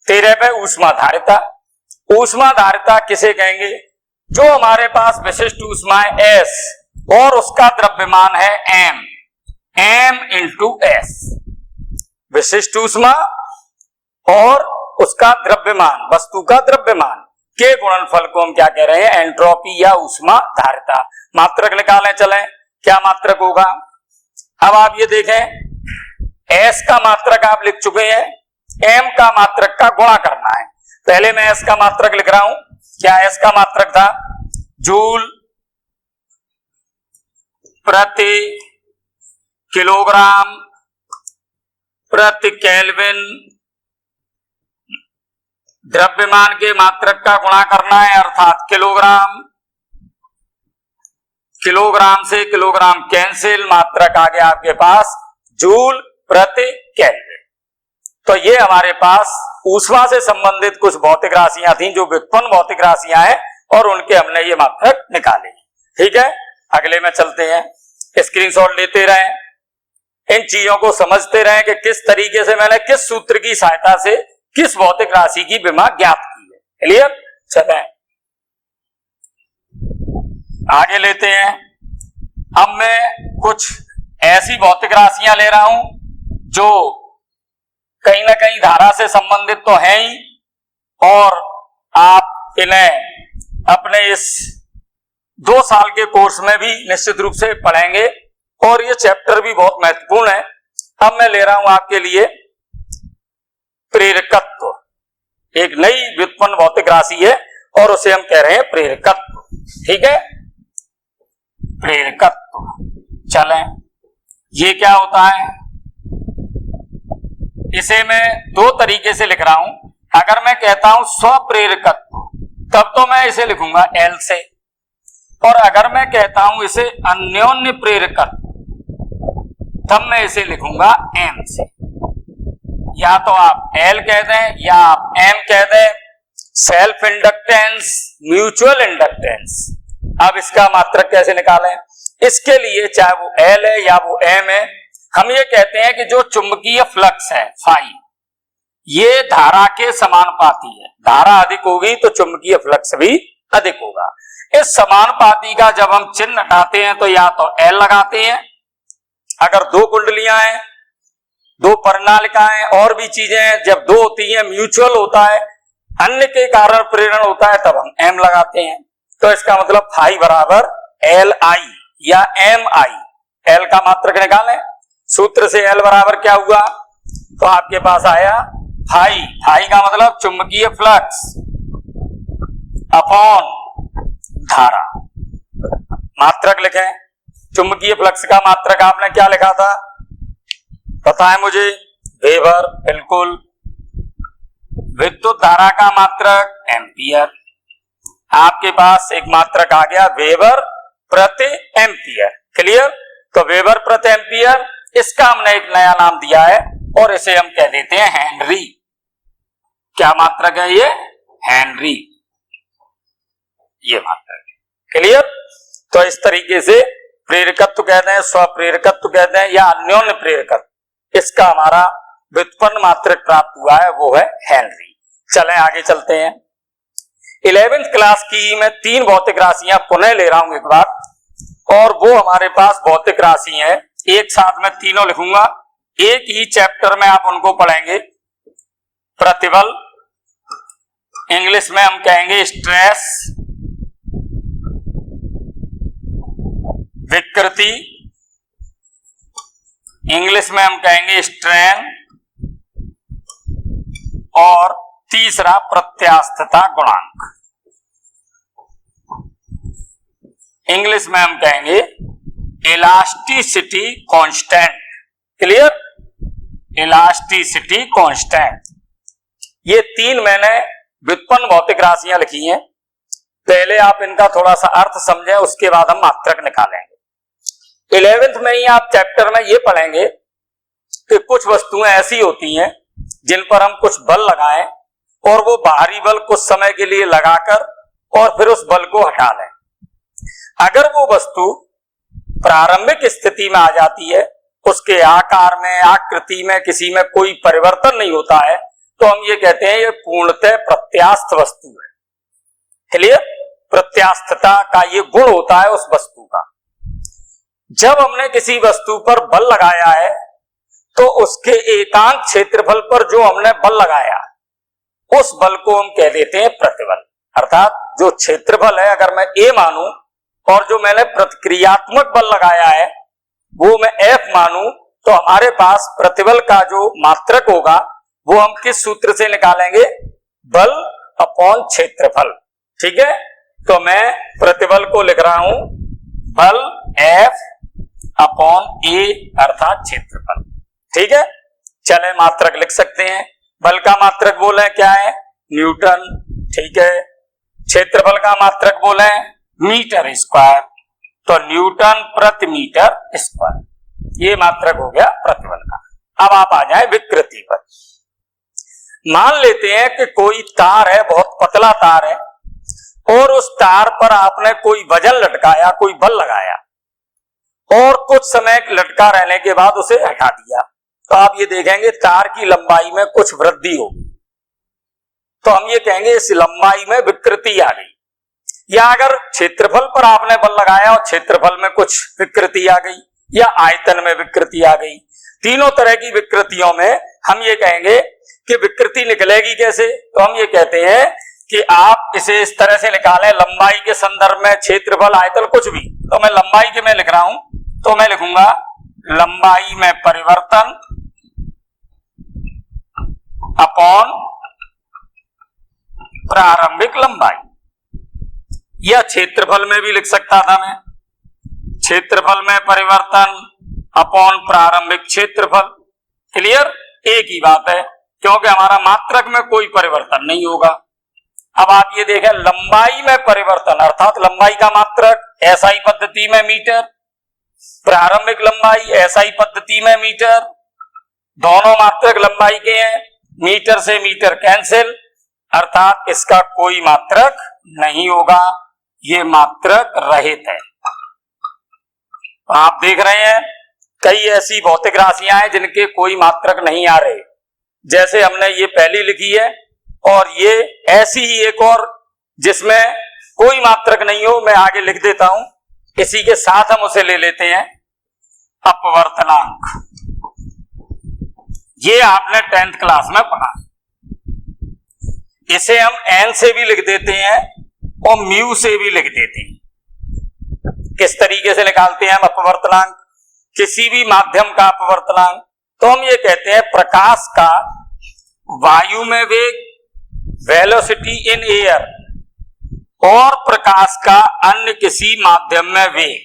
S1: 13 पे ऊष्मा धारिता। ऊष्मा धारिता किसे कहेंगे? जो हमारे पास विशिष्ट ऊष्मा है S और उसका द्रव्यमान है m इंटू S। विशिष्ट ऊष्मा और उसका द्रव्यमान, वस्तु का द्रव्यमान के गुणनफल को हम क्या कह रहे हैं? एंट्रोपी या ऊष्मा धारिता। मात्रक निकालें चलें। क्या मात्रक होगा? अब आप ये देखें, S का मात्रक आप लिख चुके हैं, m का मात्रक का गुणा करना है। पहले मैं S का मात्रक लिख रहा हूं। क्या S का मात्रक था? जूल प्रति किलोग्राम प्रति केल्विन। द्रव्यमान के मात्रक का गुणा करना है, अर्थात किलोग्राम। किलोग्राम से किलोग्राम कैंसिल, मात्रक आ गया आपके पास जूल प्रति केल्विन। तो ये हमारे पास ऊष्मा से संबंधित कुछ भौतिक राशियां थी, जो व्युत्पन्न भौतिक राशियां हैं, और उनके हमने ये मात्रक निकाले। ठीक है, अगले में चलते हैं। स्क्रीनशॉट लेते रहें, इन चीजों को समझते रहें कि किस तरीके से मैंने किस सूत्र की सहायता से किस भौतिक राशि की विमा ज्ञात की है। क्लियर? चलें आगे लेते हैं। अब मैं कुछ ऐसी भौतिक राशियां ले रहा हूं जो कहीं ना कहीं धारा से संबंधित तो है ही, और आप इन्हें अपने इस 2 साल के कोर्स में भी निश्चित रूप से पढ़ेंगे, और ये चैप्टर भी बहुत महत्वपूर्ण है। अब मैं ले रहा हूं आपके लिए प्रेरकत्व। एक नई व्युत्पन्न भौतिक राशि है, और उसे हम कह रहे हैं प्रेरकत्व। ठीक है, प्रेरकत्व। चलें, ये क्या होता है? इसे मैं 2 तरीके से लिख रहा हूं। अगर मैं कहता हूं स्वप्रेरकत्व, तब तो मैं इसे लिखूंगा L से, और अगर मैं कहता हूं इसे अन्योन्य प्रेरकत्व, तब मैं इसे लिखूंगा M से। या तो आप L कह दें या आप M कह दें। Self inductance, mutual inductance. अब इसका मात्रक कैसे निकालें? इसके लिए चाहे वो L है या वो M है, हम ये कहते हैं कि जो चुंबकीय फ्लक्स है फाई, ये धारा के समानुपाती है। धारा अधिक होगी तो चुंबकीय फ्लक्स भी अधिक होगा। इस समानुपाती का जब हम चिन्ह हटाते हैं तो या तो L लगाते हैं, अगर 2 कुंडलियां हैं, 2 परिनालिकाएं और भी चीजें हैं, जब 2 होती हैं म्यूचुअल होता है, अन्य के कारण प्रेरण होता है, तब हम M लगाते हैं। तो इसका मतलब फाई बराबर LI या MI। L का मात्रक निकालें, सूत्र से L बराबर क्या हुआ? तो आपके पास आया फाई। फाई का मतलब चुंबकीय फ्लक्स अपॉन धारा। मात्रक लिखें। चुंबकीय फ्लक्स का मात्रक आपने क्या लिखा था? पता है मुझे? वेबर। बिल्कुल। विद्युत धारा का मात्रक एम्पियर। आपके पास एक मात्रक आ गया वेबर प्रति एम्पियर। क्लियर? तो वेबर प्रति एम्पियर, इसका हमने एक नया नाम दिया है, और इसे हम कह देते हैं हेनरी। क्या मात्रक है ये? हेनरी, ये मात्रक है। क्लियर? तो इस तरीके से प्रेरकत्व कहते हैं, स्वप्रेरकत्व कहते हैं, या अन्योन्य प्रेरकत्व। इसका हमारा व्युत्पन्न मात्रक प्राप्त हुआ है, वो है हेनरी। चलें आगे चलते हैं। 11th क्लास की मैं 3 भौतिक राशियां पुनः ले रहा हूं एक बार, और वो हमारे पास भौतिक राशि है। एक साथ में तीनों लिखूंगा, एक ही चैप्टर में आप उनको पढ़ेंगे। प्रतिबल, इंग्लिश में हम कहेंगे स्ट्रेस, विकृति इंग्लिश में हम कहेंगे स्ट्रेन, और तीसरा प्रत्यास्थता गुणांक। इंग्लिश में हम कहेंगे elasticity constant. Clear? Elasticity constant. ये तीन मैंने व्युत्पन्न भौतिक राशियां लिखी हैं। पहले आप इनका थोड़ा सा अर्थ समझें, उसके बाद हम मात्रक निकालेंगे। 11th में ही आप चैप्टर में ये पढ़ेंगे कि कुछ वस्तुएं ऐसी होती हैं जिन पर हम कुछ बल लगाएं और वो बाहरी बल कुछ समय के लिए लगाकर और फिर उस बल को हटा लें। अगर वो वस्तु प्रारंभिक स्थिति में आ जाती है, उसके आकार में, आकृति में किसी में कोई परिवर्तन नहीं होता है, तो हम ये कहते हैं ये पूर्णतः प्रत्यास्थ वस्तु है। क्लियर? प्रत्यास्थता का ये गुण होता है उस वस्तु का। जब हमने किसी वस्तु पर बल लगाया है तो उसके एकांक क्षेत्रफल पर जो हमने बल लगाया उस बल को हम कह देते हैं प्रतिबल। अर्थात जो क्षेत्रफल है अगर मैं ए मानूं और जो मैंने प्रतिक्रियात्मक बल लगाया है वो मैं एफ मानूं, तो हमारे पास प्रतिबल का जो मात्रक होगा वो हम किस सूत्र से निकालेंगे? बल अपॉन क्षेत्रफल। ठीक है? तो मैं प्रतिबल को लिख रहा हूं बल एफ अपॉन ए अर्थात क्षेत्रफल। ठीक है? चले मात्रक लिख सकते हैं। बल का मात्रक बोले क्या है? न्यूटन। ठीक है? क्षेत्रफल का मात्रक बोले मीटर स्क्वायर, तो न्यूटन प्रति मीटर स्क्वायर। ये मात्रक हो गया प्रतिबल का। अब आप आ जाए विकृति पर। मान लेते हैं कि कोई तार है, बहुत पतला तार है, और उस तार पर आपने कोई वजन लटकाया, कोई बल लगाया और कुछ समय लटका रहने के बाद उसे हटा दिया, तो आप ये देखेंगे तार की लंबाई में कुछ वृद्धि होगी। तो हम ये कहेंगे इस लंबाई में विकृति आ गई। या अगर क्षेत्रफल पर आपने बल लगाया और क्षेत्रफल में कुछ विकृति आ गई या आयतन में विकृति आ गई, तीनों तरह की विकृतियों में हम ये कहेंगे कि विकृति निकलेगी कैसे? तो हम ये कहते हैं कि आप इसे इस तरह से निकालें, लंबाई के संदर्भ में क्षेत्रफल, आयतन, कुछ भी। तो मैं लंबाई के में लिख रहा हूं, तो मैं लिखूंगा लंबाई में परिवर्तन अपॉन प्रारंभिक लंबाई। या क्षेत्रफल में भी लिख सकता था मैं, क्षेत्रफल में परिवर्तन अपॉन प्रारंभिक क्षेत्रफल। क्लियर? एक ही बात है, क्योंकि हमारा मात्रक में कोई परिवर्तन नहीं होगा। अब आप ये देखें लंबाई में परिवर्तन अर्थात लंबाई का मात्रक एसआई पद्धति में मीटर, प्रारंभिक लंबाई एसआई पद्धति में मीटर, दोनों मात्रक लंबाई के हैं, मीटर से मीटर कैंसिल, अर्थात इसका कोई मात्रक नहीं होगा, ये मात्रक रहित है। आप देख रहे हैं कई ऐसी भौतिक राशियां हैं जिनके कोई मात्रक नहीं आ रहे, जैसे हमने ये पहली लिखी है, और ये ऐसी ही एक और जिसमें कोई मात्रक नहीं हो, मैं आगे लिख देता हूं, इसी के साथ हम उसे ले लेते हैं अपवर्तनांक। ये आपने 10th क्लास में पढ़ा। इसे हम n से भी लिख देते हैं और म्यू से भी लिख देते हैं। किस तरीके से निकालते हैं हम अपवर्तनांक? किसी भी माध्यम का अपवर्तनांक, तो हम ये कहते हैं प्रकाश का वायु में वेग, वेलोसिटी इन एयर, और प्रकाश का अन्य किसी माध्यम में वेग,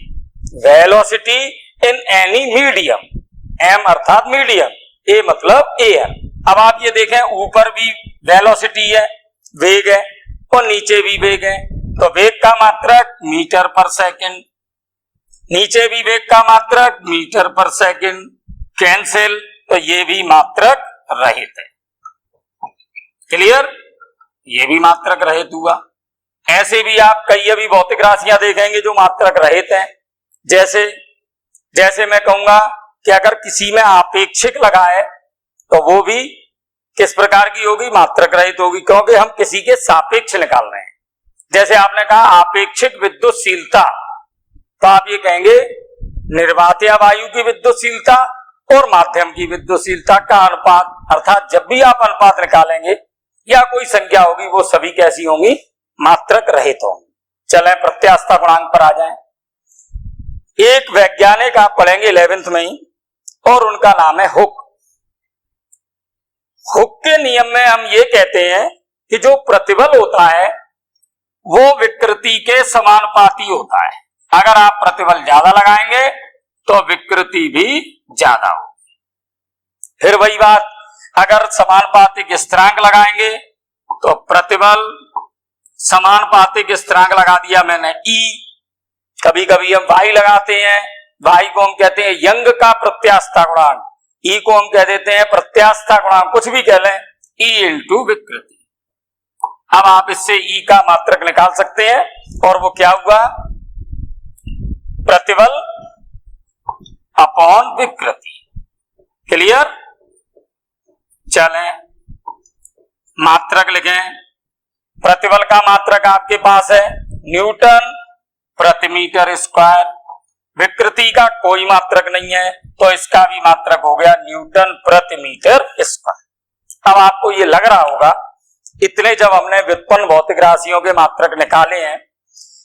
S1: velocity in any medium, M अर्थात मीडियम, ए मतलब एयर। अब आप ये देखें ऊपर भी वेलोसिटी है, वेग है, और नीचे भी वेग है, तो वेग का मात्रक मीटर पर सेकंड, नीचे भी वेग का मात्रक मीटर पर सेकंड, कैंसिल, तो ये भी मात्रक रहित है। क्लियर? ये भी मात्रक रहित हुआ। ऐसे भी आप कई अभी भौतिक राशियां देखेंगे जो मात्रक रहित हैं। जैसे मैं कहूंगा कि अगर किसी में आपेक्षिक लगा है तो वो भी किस प्रकार की होगी? मात्रक रहित होगी, क्योंकि हम किसी के सापेक्ष निकाल रहे हैं। जैसे आपने कहा आपेक्षिक विद्युतशीलता, तो आप ये कहेंगे निर्वात या वायु की विद्युतशीलता और माध्यम की विद्युतशीलता का अनुपात, अर्थात जब भी आप अनुपात निकालेंगे या कोई संख्या होगी वो सभी कैसी होंगी? मात्रक रहित होंगी। चलें प्रत्यास्थता गुणांक पर आ जाएं। एक वैज्ञानिक आप पढ़ेंगे 11th में ही, और उनका नाम है हुक। हुक के नियम में हम ये कहते हैं कि जो प्रतिबल होता है वो विकृति के समानुपाती होता है। अगर आप प्रतिबल ज्यादा लगाएंगे तो विकृति भी ज्यादा होगी। फिर वही बात, अगर समानुपातिक स्थिरांक लगाएंगे तो प्रतिबल समानुपातिक स्थिरांक लगा दिया मैंने E, कभी कभी हम Y लगाते हैं, Y को हम कहते हैं यंग का प्रत्यास्थता गुणांक, E को हम कह देते हैं प्रत्यास्थता गुणांक, कुछ भी कह लें, E इंटू विकृति। अब आप इससे E का मात्रक निकाल सकते हैं और वो क्या हुआ, प्रतिबल अपॉन विकृति। क्लियर? चलें मात्रक लिखें। प्रतिबल का मात्रक आपके पास है न्यूटन प्रति मीटर स्क्वायर, विकृति का कोई मात्रक नहीं है तो इसका भी मात्रक हो गया न्यूटन प्रति मीटर स्क्वायर। अब आपको ये लग रहा होगा इतने जब हमने व्युत्पन्न भौतिक राशियों के मात्रक निकाले हैं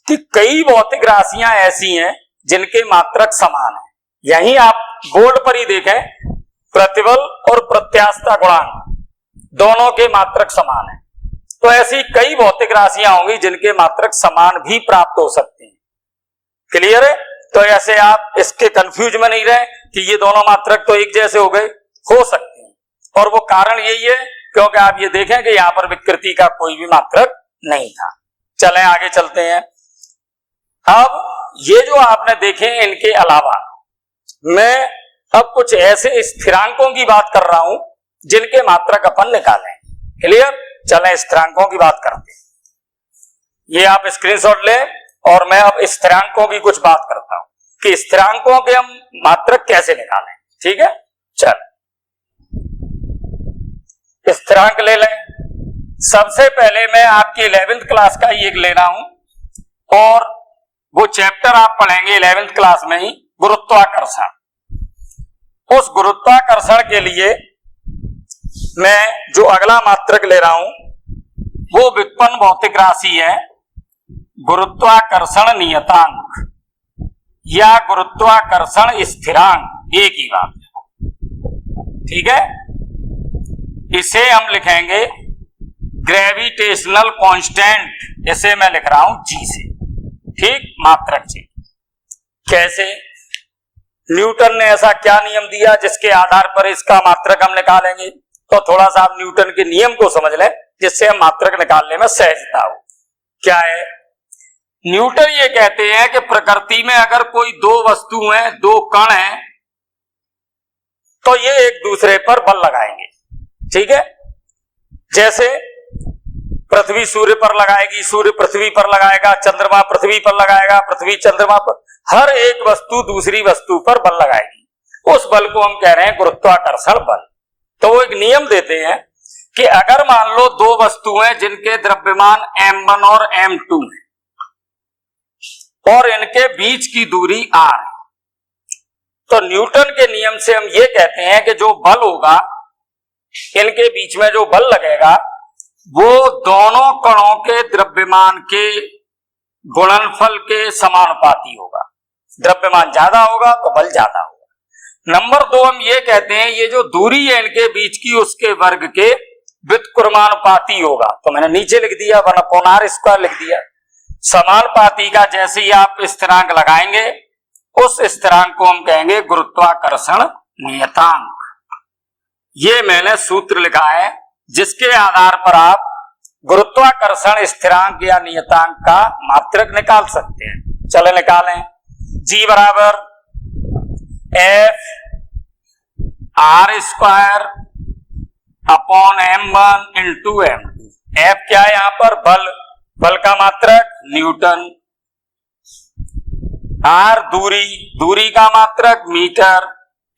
S1: कि कई भौतिक राशियां ऐसी हैं जिनके मात्रक समान है। यहीं आप बोर्ड पर ही देखें, प्रतिबल और प्रत्यास्थता गुणांक दोनों के मात्रक समान है। तो ऐसी कई भौतिक राशियां होंगी जिनके मात्रक समान भी प्राप्त हो सकते हैं। क्लियर है? तो ऐसे आप इसके कंफ्यूज में नहीं रहे कि ये दोनों मात्रक तो एक जैसे हो गए, हो सकते हैं। और वो कारण यही है क्योंकि आप ये देखें कि यहां पर विकृति का कोई भी मात्रक नहीं था। चलें आगे चलते हैं। अब ये जो आपने देखे इनके अलावा मैं अब कुछ ऐसे स्थिरांकों की बात कर रहा हूं जिनके मात्रक अपन निकालें। क्लियर? चलें स्थिरांकों की बात करते हैं। ये आप स्क्रीनशॉट लें और मैं अब स्थिरांकों की कुछ बात करता हूं कि स्थिरांकों के हम मात्रक कैसे निकालें। ठीक है? चल स्थिरांक ले लें। सबसे पहले मैं आपकी 11th क्लास का ही एक ले रहा हूं और वो चैप्टर आप पढ़ेंगे 11th क्लास में ही, गुरुत्वाकर्षण। उस गुरुत्वाकर्षण के लिए मैं जो अगला मात्रक ले रहा हूं वो व्युत्पन्न भौतिक राशि है गुरुत्वाकर्षण नियतांक या गुरुत्वाकर्षण स्थिरांक, एक ही बात है। ठीक है? इसे हम लिखेंगे ग्रेविटेशनल कांस्टेंट, इसे मैं लिख रहा हूं G से। ठीक? मात्रक G। कैसे? न्यूटन ने ऐसा क्या नियम दिया जिसके आधार पर इसका मात्रक हम निकालेंगे? तो थोड़ा सा आप न्यूटन के नियम को समझ लें जिससे हम मात्रक निकालने में सहजता हो। क्या है? न्यूटन ये कहते हैं कि प्रकृति में अगर कोई दो वस्तु हैं, दो कण हैं, तो ये एक दूसरे पर बल लगाएंगे। ठीक है? जैसे पृथ्वी सूर्य पर लगाएगी, सूर्य पृथ्वी पर लगाएगा, चंद्रमा पृथ्वी पर लगाएगा, पृथ्वी चंद्रमा पर, हर एक वस्तु दूसरी वस्तु पर बल लगाएगी। उस बल को हम कह रहे हैं गुरुत्वाकर्षण बल। तो वो एक नियम देते हैं कि अगर मान लो दो वस्तु हैं जिनके द्रव्यमान m1 और m2 है और इनके बीच की दूरी r है, तो न्यूटन के नियम से हम ये कहते हैं कि जो बल होगा, इनके बीच में जो बल लगेगा वो दोनों कणों के द्रव्यमान के गुणनफल के समानुपाती होगा। द्रव्यमान ज्यादा होगा तो बल ज्यादा होगा। नंबर 2 हम ये कहते हैं ये जो दूरी है इनके बीच की उसके वर्ग के व्युत्क्रमानुपाती होगा। तो मैंने नीचे लिख दिया 1/r² लिख दिया। समानुपाती का जैसे ही आप स्थिरांक लगाएंगे उस स्थिरांक को हम कहेंगे गुरुत्वाकर्षण नियतांक। ये मैंने सूत्र लिखा है जिसके आधार पर आप गुरुत्वाकर्षण स्थिरांक या नियतांक का मात्रक निकाल सकते हैं। चले निकालें। G बराबर F r² upon m1 into m2। F क्या है? यहां पर बल, बल का मात्रक न्यूटन। r दूरी, दूरी का मात्रक मीटर,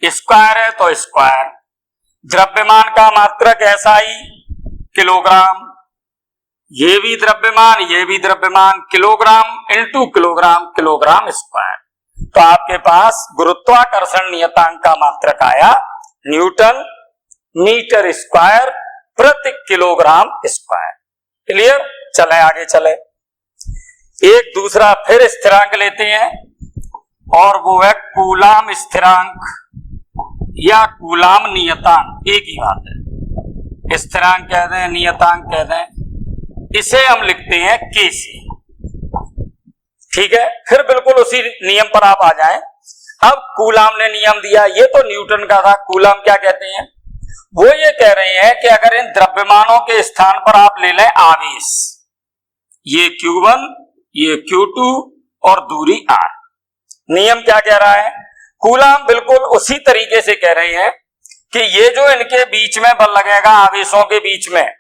S1: स्क्वायर है तो स्क्वायर। द्रव्यमान का मात्रक SI किलोग्राम, ये भी द्रव्यमान, ये भी द्रव्यमान, kilogram into kilogram, kilogram square. तो आपके पास गुरुत्वाकर्षण नियतांक का मात्रक आया न्यूटन मीटर स्क्वायर प्रति किलोग्राम स्क्वायर। क्लियर? चले आगे चले। एक दूसरा फिर स्थिरांक लेते हैं और वो है कूलाम स्थिरांक या कूलाम नियतांक एक ही बात है, स्थिरांक कह दें नियतांक कह दें, इसे हम लिखते हैं के से। ठीक है, फिर बिल्कुल उसी नियम पर आप आ जाएं। अब कूलाम ने नियम दिया, ये तो न्यूटन का था। कूलाम क्या कहते हैं, वो ये कह रहे हैं कि अगर इन द्रव्यमानों के स्थान पर आप ले लें आवेश, ये Q1 ये Q2 और दूरी R, नियम क्या कह रहा है, कूलाम बिल्कुल उसी तरीके से कह रहे हैं कि ये जो इनके बीच में बल लगेगा आवेशों के बीच में,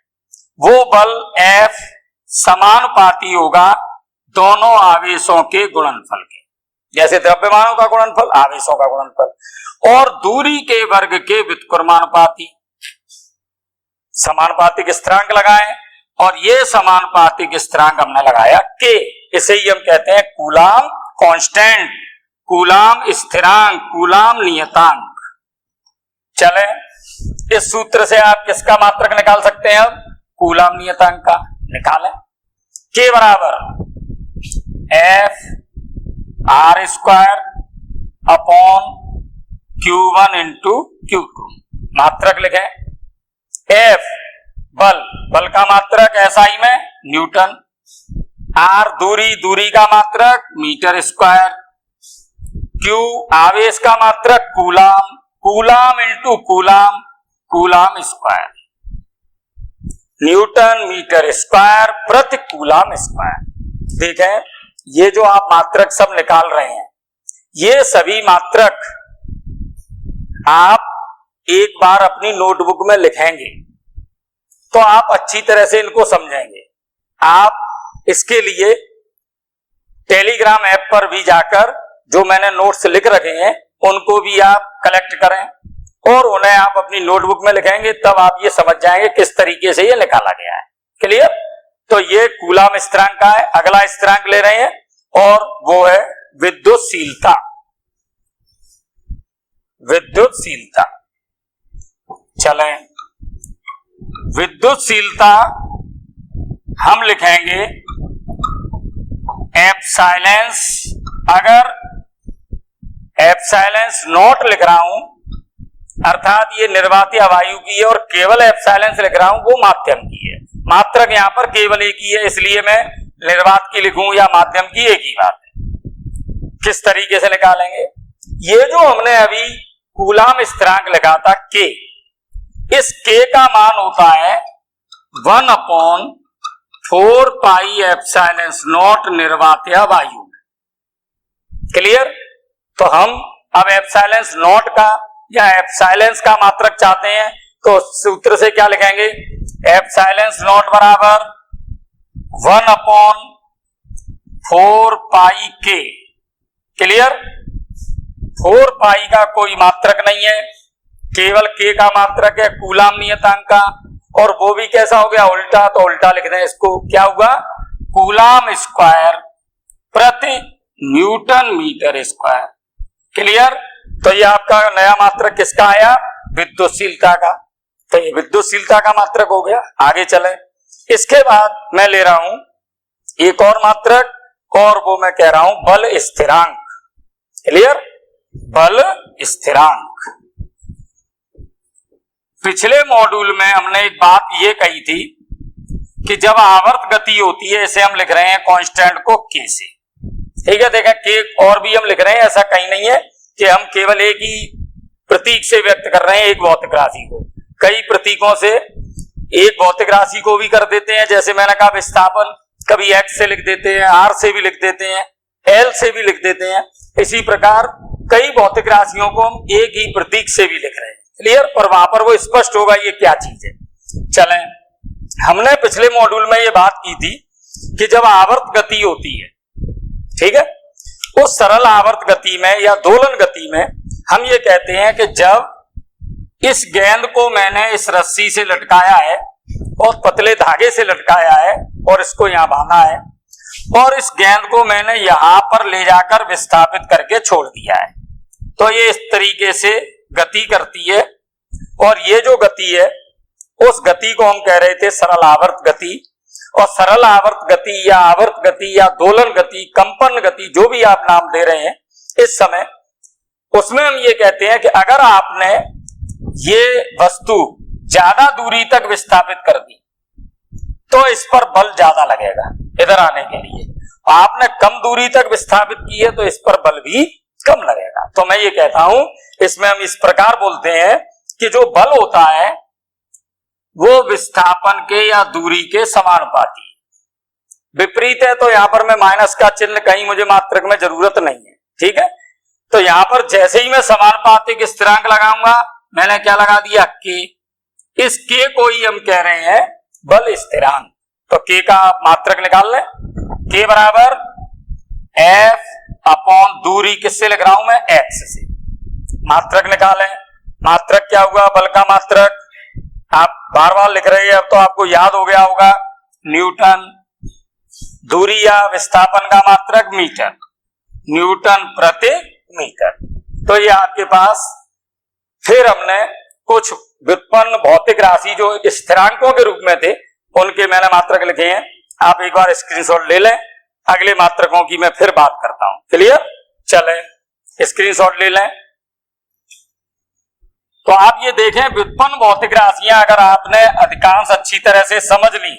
S1: वो बल F समानुपाती होगा दोनों आवेशों के गुणनफल के, जैसे द्रव्यमानों का गुणनफल आवेशों का गुणनफल, और दूरी के वर्ग के व्युत्क्रमानुपाती। समानुपातिक स्थिरांक लगाएं और ये समानुपातिक स्थिरांक हमने लगाया के, इसे ही हम कहते हैं कूलाम कांस्टेंट, कूलाम स्थिरांक, कूलाम नियतांक। चले, इस सूत्र से आप किसका मात्रक निकाल सकते हैं, अब कूलाम नियतांक का निकालें। के बराबर F R square upon Q1 into Q2, मात्रक लिखें। F बल, बल का मात्रक SI में न्यूटन, R दूरी, दूरी का मात्रक मीटर स्क्वायर, Q आवेश का मात्रक coulomb, coulomb into coulomb, coulomb square, newton metre square प्रति कूलाम स्क्वायर। देखें, ये जो आप मात्रक सब निकाल रहे हैं, ये सभी मात्रक आप एक बार अपनी नोटबुक में लिखेंगे तो आप अच्छी तरह से इनको समझेंगे। आप इसके लिए टेलीग्राम ऐप पर भी जाकर जो मैंने नोट्स लिख रखे हैं उनको भी आप कलेक्ट करें और उन्हें आप अपनी नोटबुक में लिखेंगे, तब आप ये समझ जाएंगे किस तरीके से ये निकाला गया है। क्लियर? तो ये कूलाम स्थिरांक का है। अगला स्थिरांक ले रहे हैं और वो है विद्युतशीलता। विद्युतशीलता, चलें, विद्युतशीलता हम लिखेंगे एप्सिलॉन, अगर एप्सिलॉन नॉट लिख रहा हूं अर्थात ये निर्वातीय वायु की है और केवल एप्सिलॉन लिख रहा हूं वो माध्यम की है, मात्रक यहां पर केवल एक ही है, इसलिए मैं निर्वात की लिखूं या माध्यम की एक ही बात है। किस तरीके से निकालेंगे, ये जो हमने अभी कूलाम स्थिरांक लिखा था के, इस के का मान होता है 1/4 पाई एप्सिलॉन नॉट निर्वातीय वायु। क्लियर? तो हम अब एप्सिलॉन नॉट का या एप्सिलॉन का मात्रक चाहते हैं तो सूत्र से क्या लिखेंगे, एप्सिलॉन नॉट बराबर 1/4 पाई के। क्लियर? 4 पाई का कोई मात्रक नहीं है, केवल के का मात्रक है कूलाम नियतांक का, और वो भी कैसा हो गया उल्टा, तो उल्टा लिख दें इसको, क्या होगा कूलाम स्क्वायर प्रति न्यूटन मीटर स्क्वायर। क्लियर? तो ये आपका नया मात्रक किसका आया, विद्युतशीलता का। तो ये विद्युतशीलता का मात्रक हो गया। आगे चले, इसके बाद मैं ले रहा हूं एक और मात्रक और वो मैं कह रहा हूं बल स्थिरांक। क्लियर? बल स्थिरांक। पिछले मॉड्यूल में हमने एक बात ये कही थी कि जब आवर्त गति होती है, इसे हम लिख रहे हैं कांस्टेंट को के से। ठीक है, देखा के और भी हम लिख रहे हैं, ऐसा कहीं नहीं है कि हम केवल एक ही प्रतीक से व्यक्त कर रहे हैं एक भौतिक राशि को, कई प्रतीकों से एक भौतिक राशि को भी कर देते हैं। जैसे मैंने कहा विस्थापन कभी एक्स से लिख देते हैं, आर से भी लिख देते हैं, एल से भी लिख देते हैं। इसी प्रकार कई भौतिक राशियों को हम एक ही प्रतीक से भी लिख रहे हैं। क्लियर? पर वहां पर वो स्पष्ट होगा ये क्या चीज है। चलें, हमने पिछले मॉड्यूल में ये बात की थी कि जब आवर्त गति होती है, ठीक है, उस सरल आवर्त गति में या दोलन गति में हम ये कहते हैं कि जब इस गेंद को मैंने इस रस्सी से लटकाया है और पतले धागे से लटकाया है और इसको यहां बांधा है और इस गेंद को मैंने यहां पर ले जाकर विस्थापित करके छोड़ दिया है, तो ये इस तरीके से गति करती है। और ये जो गति है उस गति को हम कह रहे थे सरल आवर्त गति। और सरल आवर्त गति या आवर्त गति या दोलन गति, कंपन गति, जो भी आप नाम दे रहे हैं इस समय, उसमें हम ये कहते हैं कि अगर आपने ये वस्तु ज्यादा दूरी तक विस्थापित कर दी तो इस पर बल ज्यादा लगेगा इधर आने के लिए, आपने कम दूरी तक विस्थापित की है तो इस पर बल भी कम लगेगा। तो मैं ये कहता हूं इसमें हम इस प्रकार बोलते हैं कि जो बल होता है वो विस्थापन के या दूरी के समानुपाती। विपरीत है तो यहां पर मैं माइनस का चिन्ह कहीं मुझे मात्रक में जरूरत नहीं है, ठीक है। तो यहां पर जैसे ही मैं समानुपातिक स्थिरांक लगाऊंगा, मैंने क्या लगा दिया के, इस के को ही हम कह रहे हैं बल स्थिरांक। तो के का आप मात्रक निकाल लें, के बराबर एफ अपॉन दूरी किससे लिख रहा हूं मैं, एक्स से। मात्रक निकालें, मात्रक क्या हुआ, बल का मात्रक। आप बार बार लिख रहे हैं अब तो आपको याद हो गया होगा, न्यूटन। दूरी या विस्थापन का मात्रक मीटर, न्यूटन प्रति मीटर। तो ये आपके पास, फिर हमने कुछ व्युत्पन्न भौतिक राशि जो स्थिरांकों के रूप में थे उनके मैंने मात्रक लिखे हैं, आप एक बार स्क्रीनशॉट ले लें, अगले मात्रकों की मैं फिर बात करता हूं। क्लियर, चलें स्क्रीनशॉट ले लें। तो आप ये देखें व्युत्पन्न भौतिक राशियां अगर आपने अधिकांश अच्छी तरह से समझ ली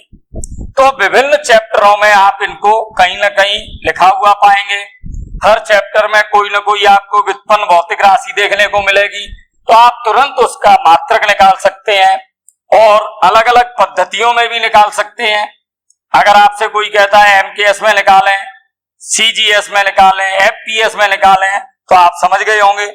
S1: तो विभिन्न चैप्टरों में आप इनको कहीं ना कहीं लिखा हुआ पाएंगे। हर चैप्टर में कोई ना कोई आपको व्युत्पन्न भौतिक राशि देखने को मिलेगी, तो आप तुरंत उसका मात्रक निकाल सकते हैं और अलग अलग पद्धतियों में भी निकाल सकते हैं। अगर आपसे कोई कहता है एमकेएस में निकालें, सीजीएस में निकालें, एफपीएस में निकालें, तो आप समझ गए होंगे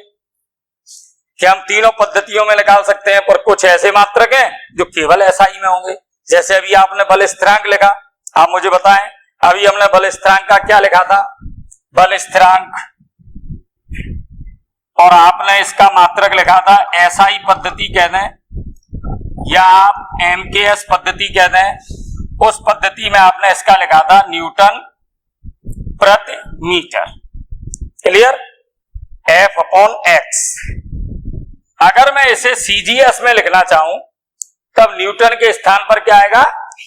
S1: कि हम तीनों पद्धतियों में निकाल सकते हैं। पर कुछ ऐसे मात्रक हैं जो केवल एसआई में होंगे, जैसे अभी आपने बल स्थिरांक लिखा। आप मुझे बताएं, अभी हमने बल स्थिरांक का क्या लिखा था, बल स्थिरांक, और आपने इसका मात्रक लिखा था एसआई पद्धति कह दें या आप एमकेएस पद्धति कह दें। उस पद्धति में आपने इसका लिखा था न्यूटन प्रति metre. Clear, F upon x. अगर मैं इसे सीजीएस में लिखना चाहूं तब न्यूटन के स्थान पर क्या आएगा,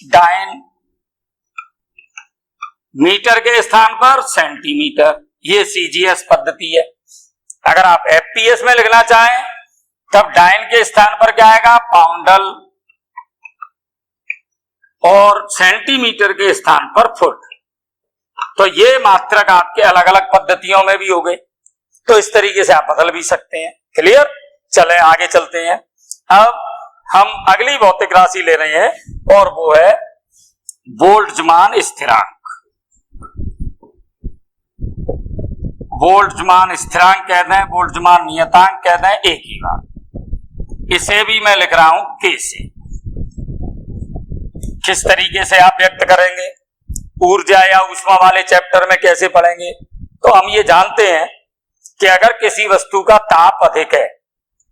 S1: डायन, मीटर के स्थान पर सेंटीमीटर। ये सीजीएस पद्धति है। अगर आप एफपीएस में लिखना चाहें तब डायन के स्थान पर क्या आएगा, पाउंडल, और सेंटीमीटर के स्थान पर फुट। तो ये मात्रक आपके अलग अलग पद्धतियों में भी हो गए, तो इस तरीके से आप बदल भी सकते हैं। क्लियर, चलें आगे चलते हैं। अब हम अगली भौतिक राशि ले रहे हैं और वो है बोल्ट्जमान स्थिरांक। बोल्ट्जमान स्थिरांक कह दें, बोल्ट्जमान नियतांक कह दें, एक ही बात। इसे भी मैं लिख रहा हूं के से। किस तरीके से आप व्यक्त करेंगे, ऊर्जा या ऊष्मा वाले चैप्टर में कैसे पढ़ेंगे। तो हम ये जानते हैं कि अगर किसी वस्तु का ताप अधिक है,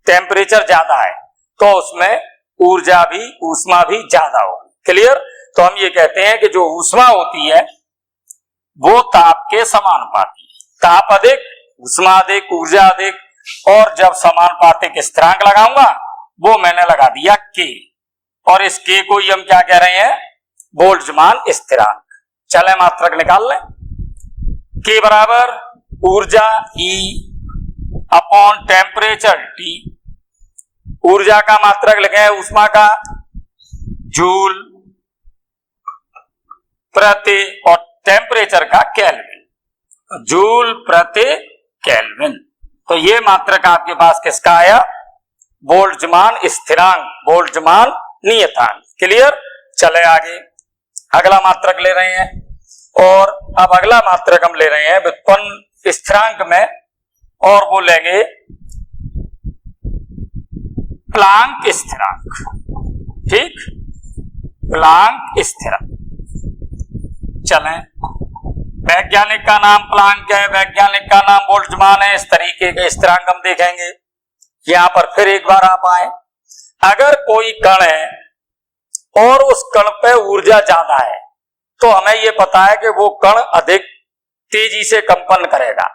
S1: टेम्परेचर ज्यादा है, तो उसमें ऊर्जा भी, ऊष्मा भी ज्यादा होगी। क्लियर, तो हम ये कहते हैं कि जो ऊष्मा होती है वो ताप के समानुपाती है। ताप अधिक, ऊष्मा अधिक, ऊर्जा अधिक, और जब समानुपातिक स्थिरांक लगाऊंगा वो मैंने लगा दिया के, और इस के को ही हम क्या कह रहे हैं, बोल्ट्जमान स्थिरांक। चले मात्रक निकाल लें, के बराबर ऊर्जा E अपॉन टेम्परेचर T। ऊर्जा का मात्रक लिखे, ऊष्मा का जूल प्रति, और टेम्परेचर का केल्विन, जूल प्रति केल्विन। तो ये मात्रक आपके पास किसका आया, बोल्ट्जमान स्थिरांक, बोल्ट्जमान नियतांक। क्लियर, चले आगे अगला मात्रक ले रहे हैं, और अब अगला मात्रक हम ले रहे हैं व्युत्पन्न स्थिरांक में, और वो लेंगे प्लांक स्थिरांक। ठीक, प्लांक स्थिरांक। चलें, वैज्ञानिक का नाम प्लांक है, वैज्ञानिक का नाम बोल्ट्जमान है। इस तरीके के स्थिरांक हम देखेंगे। यहां पर फिर एक बार आप आए, अगर कोई कण है और उस कण पे ऊर्जा ज्यादा है तो हमें यह पता है कि वो कण अधिक तेजी से कंपन करेगा।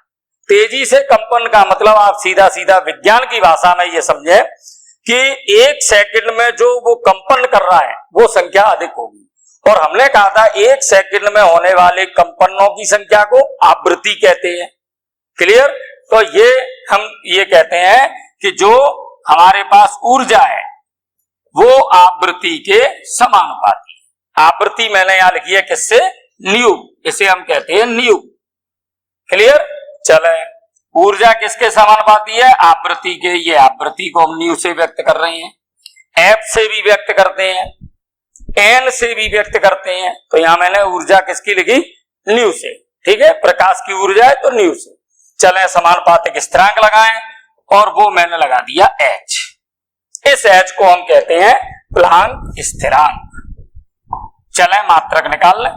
S1: तेजी से कंपन का मतलब आप सीधा सीधा विज्ञान की भाषा में ये समझे कि एक सेकंड में जो वो कंपन कर रहा है वो संख्या अधिक होगी। और हमने कहा था एक सेकंड में होने वाले कंपनों की संख्या को आवृत्ति कहते हैं। क्लियर, तो ये हम ये कहते हैं कि जो हमारे पास ऊर्जा है वो आवृत्ति के समानुपाती है। आवृत्ति मैंने यहां लिखी है किससे? न्यू, इसे हम कहते हैं न्यू। क्लियर? चले, ऊर्जा किसके समानुपाती है? आवृत्ति के। ये आवृत्ति को हम न्यू से व्यक्त कर रहे हैं, एफ से भी व्यक्त करते हैं, एन से भी व्यक्त करते हैं। तो यहां मैंने ऊर्जा किसकी लिखी? न्यू से। ठीक है, प्रकाश की ऊर्जा है तो न्यू से। चले समानुपातिक स्थिरांक लगाएं और वो मैंने लगा दिया एच। इस एच को हम कहते हैं प्लांक स्थिरांक। चले मात्रक निकाल लें।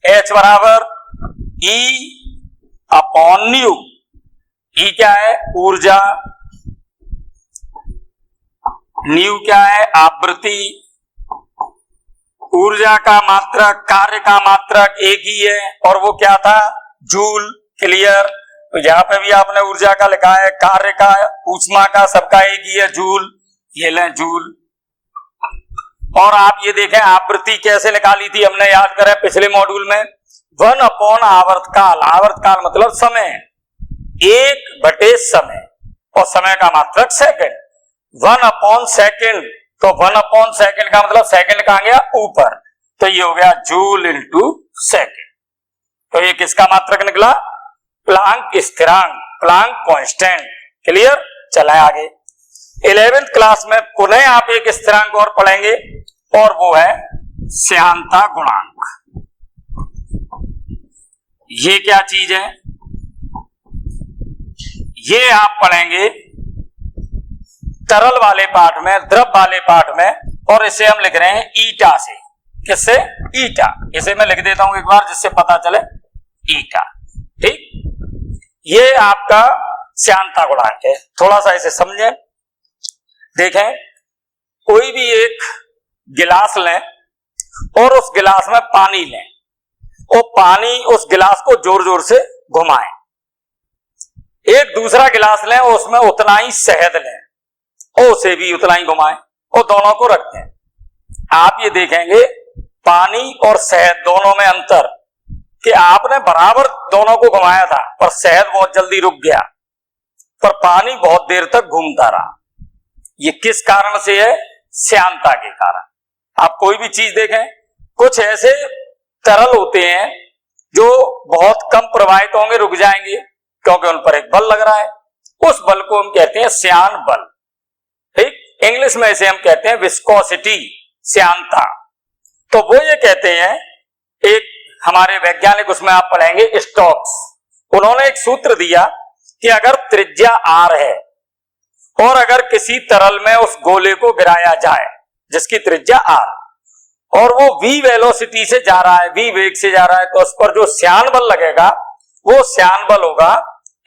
S1: एच बराबर ई अपॉन न्यू। ई क्या है? ऊर्जा। न्यू क्या है? आवृत्ति। ऊर्जा का मात्रक, कार्य का मात्रक एक ही है और वो क्या था? जूल। क्लियर? तो यहां पे भी आपने ऊर्जा का लिखा है, कार्य का, ऊष्मा का, सबका एक ही है, जूल। ये लें जूल। और आप ये देखें आवृत्ति कैसे निकाली थी हमने, याद करें पिछले मॉड्यूल में, 1 अपॉन आवर्तकाल। आवर्तकाल मतलब समय, 1/समय, और समय का मात्रक सेकंड। 1 अपॉन सेकंड, तो 1 अपॉन सेकंड का मतलब सेकंड कहां गया? ऊपर। तो ये हो गया जूल इंटू सेकंड। तो ये किसका मात्रक निकला? प्लांक स्थिरांक, प्लांक कांस्टेंट। क्लियर? चले आगे। 11th क्लास में पुनः आप एक स्थिरांक और पढ़ेंगे और वो है श्यानता गुणांक। ये क्या चीज है? ये आप पढ़ेंगे तरल वाले पाठ में, द्रव वाले पाठ में, और इसे हम लिख रहे हैं ईटा से। किससे? ईटा। इसे मैं लिख देता हूं एक बार जिससे पता चले, ईटा। ठीक, ये आपका श्यानता गुणांक है। थोड़ा सा इसे समझें। देखें, कोई भी एक गिलास लें और उस गिलास में पानी लें और पानी उस गिलास को जोर जोर से घुमाएं। एक दूसरा गिलास लें और उसमें उतना ही शहद लें और उसे भी उतना ही घुमाएं और दोनों को रखते हैं। आप ये देखेंगे पानी और शहद दोनों में अंतर, कि आपने बराबर दोनों को घुमाया था पर शहद बहुत जल्दी रुक गया, पर पानी बहुत देर तक घूमता रहा। ये किस कारण से है? श्यानता के कारण। आप कोई भी चीज देखें, कुछ ऐसे तरल होते हैं जो बहुत कम प्रवाहित होंगे, रुक जाएंगे क्योंकि उन पर एक बल लग रहा है। उस बल को हम कहते हैं श्यान बल। ठीक, इंग्लिश में इसे हम कहते हैं विस्कोसिटी, श्यानता। तो वो ये कहते हैं, एक हमारे वैज्ञानिक, उसमें आप पढ़ेंगे स्टोक्स, उन्होंने एक सूत्र दिया कि अगर त्रिज्या आर है और अगर किसी तरल में उस गोले को गिराया जाए जिसकी त्रिज्या आर, और वो v वेलोसिटी से जा रहा है, v वेग से जा रहा है, तो उस पर जो श्यान बल लगेगा वो श्यान बल होगा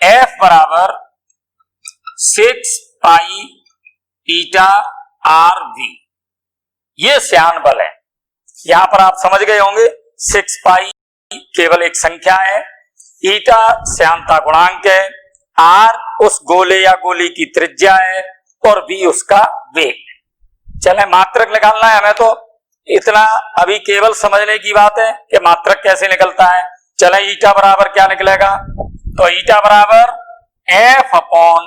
S1: F बराबर 6 पाई ईटा आर वी। ये श्यान बल है। यहां पर आप समझ गए होंगे 6 पाई केवल एक संख्या है, ईटा श्यानता गुणांक है, आर उस गोले या गोली की त्रिज्या है और वी उसका वेग। चले मात्रक निकालना है हमें, तो इतना अभी केवल समझने की बात है कि मात्रक कैसे निकलता है। चले ईटा बराबर क्या निकलेगा? तो ईटा बराबर F upon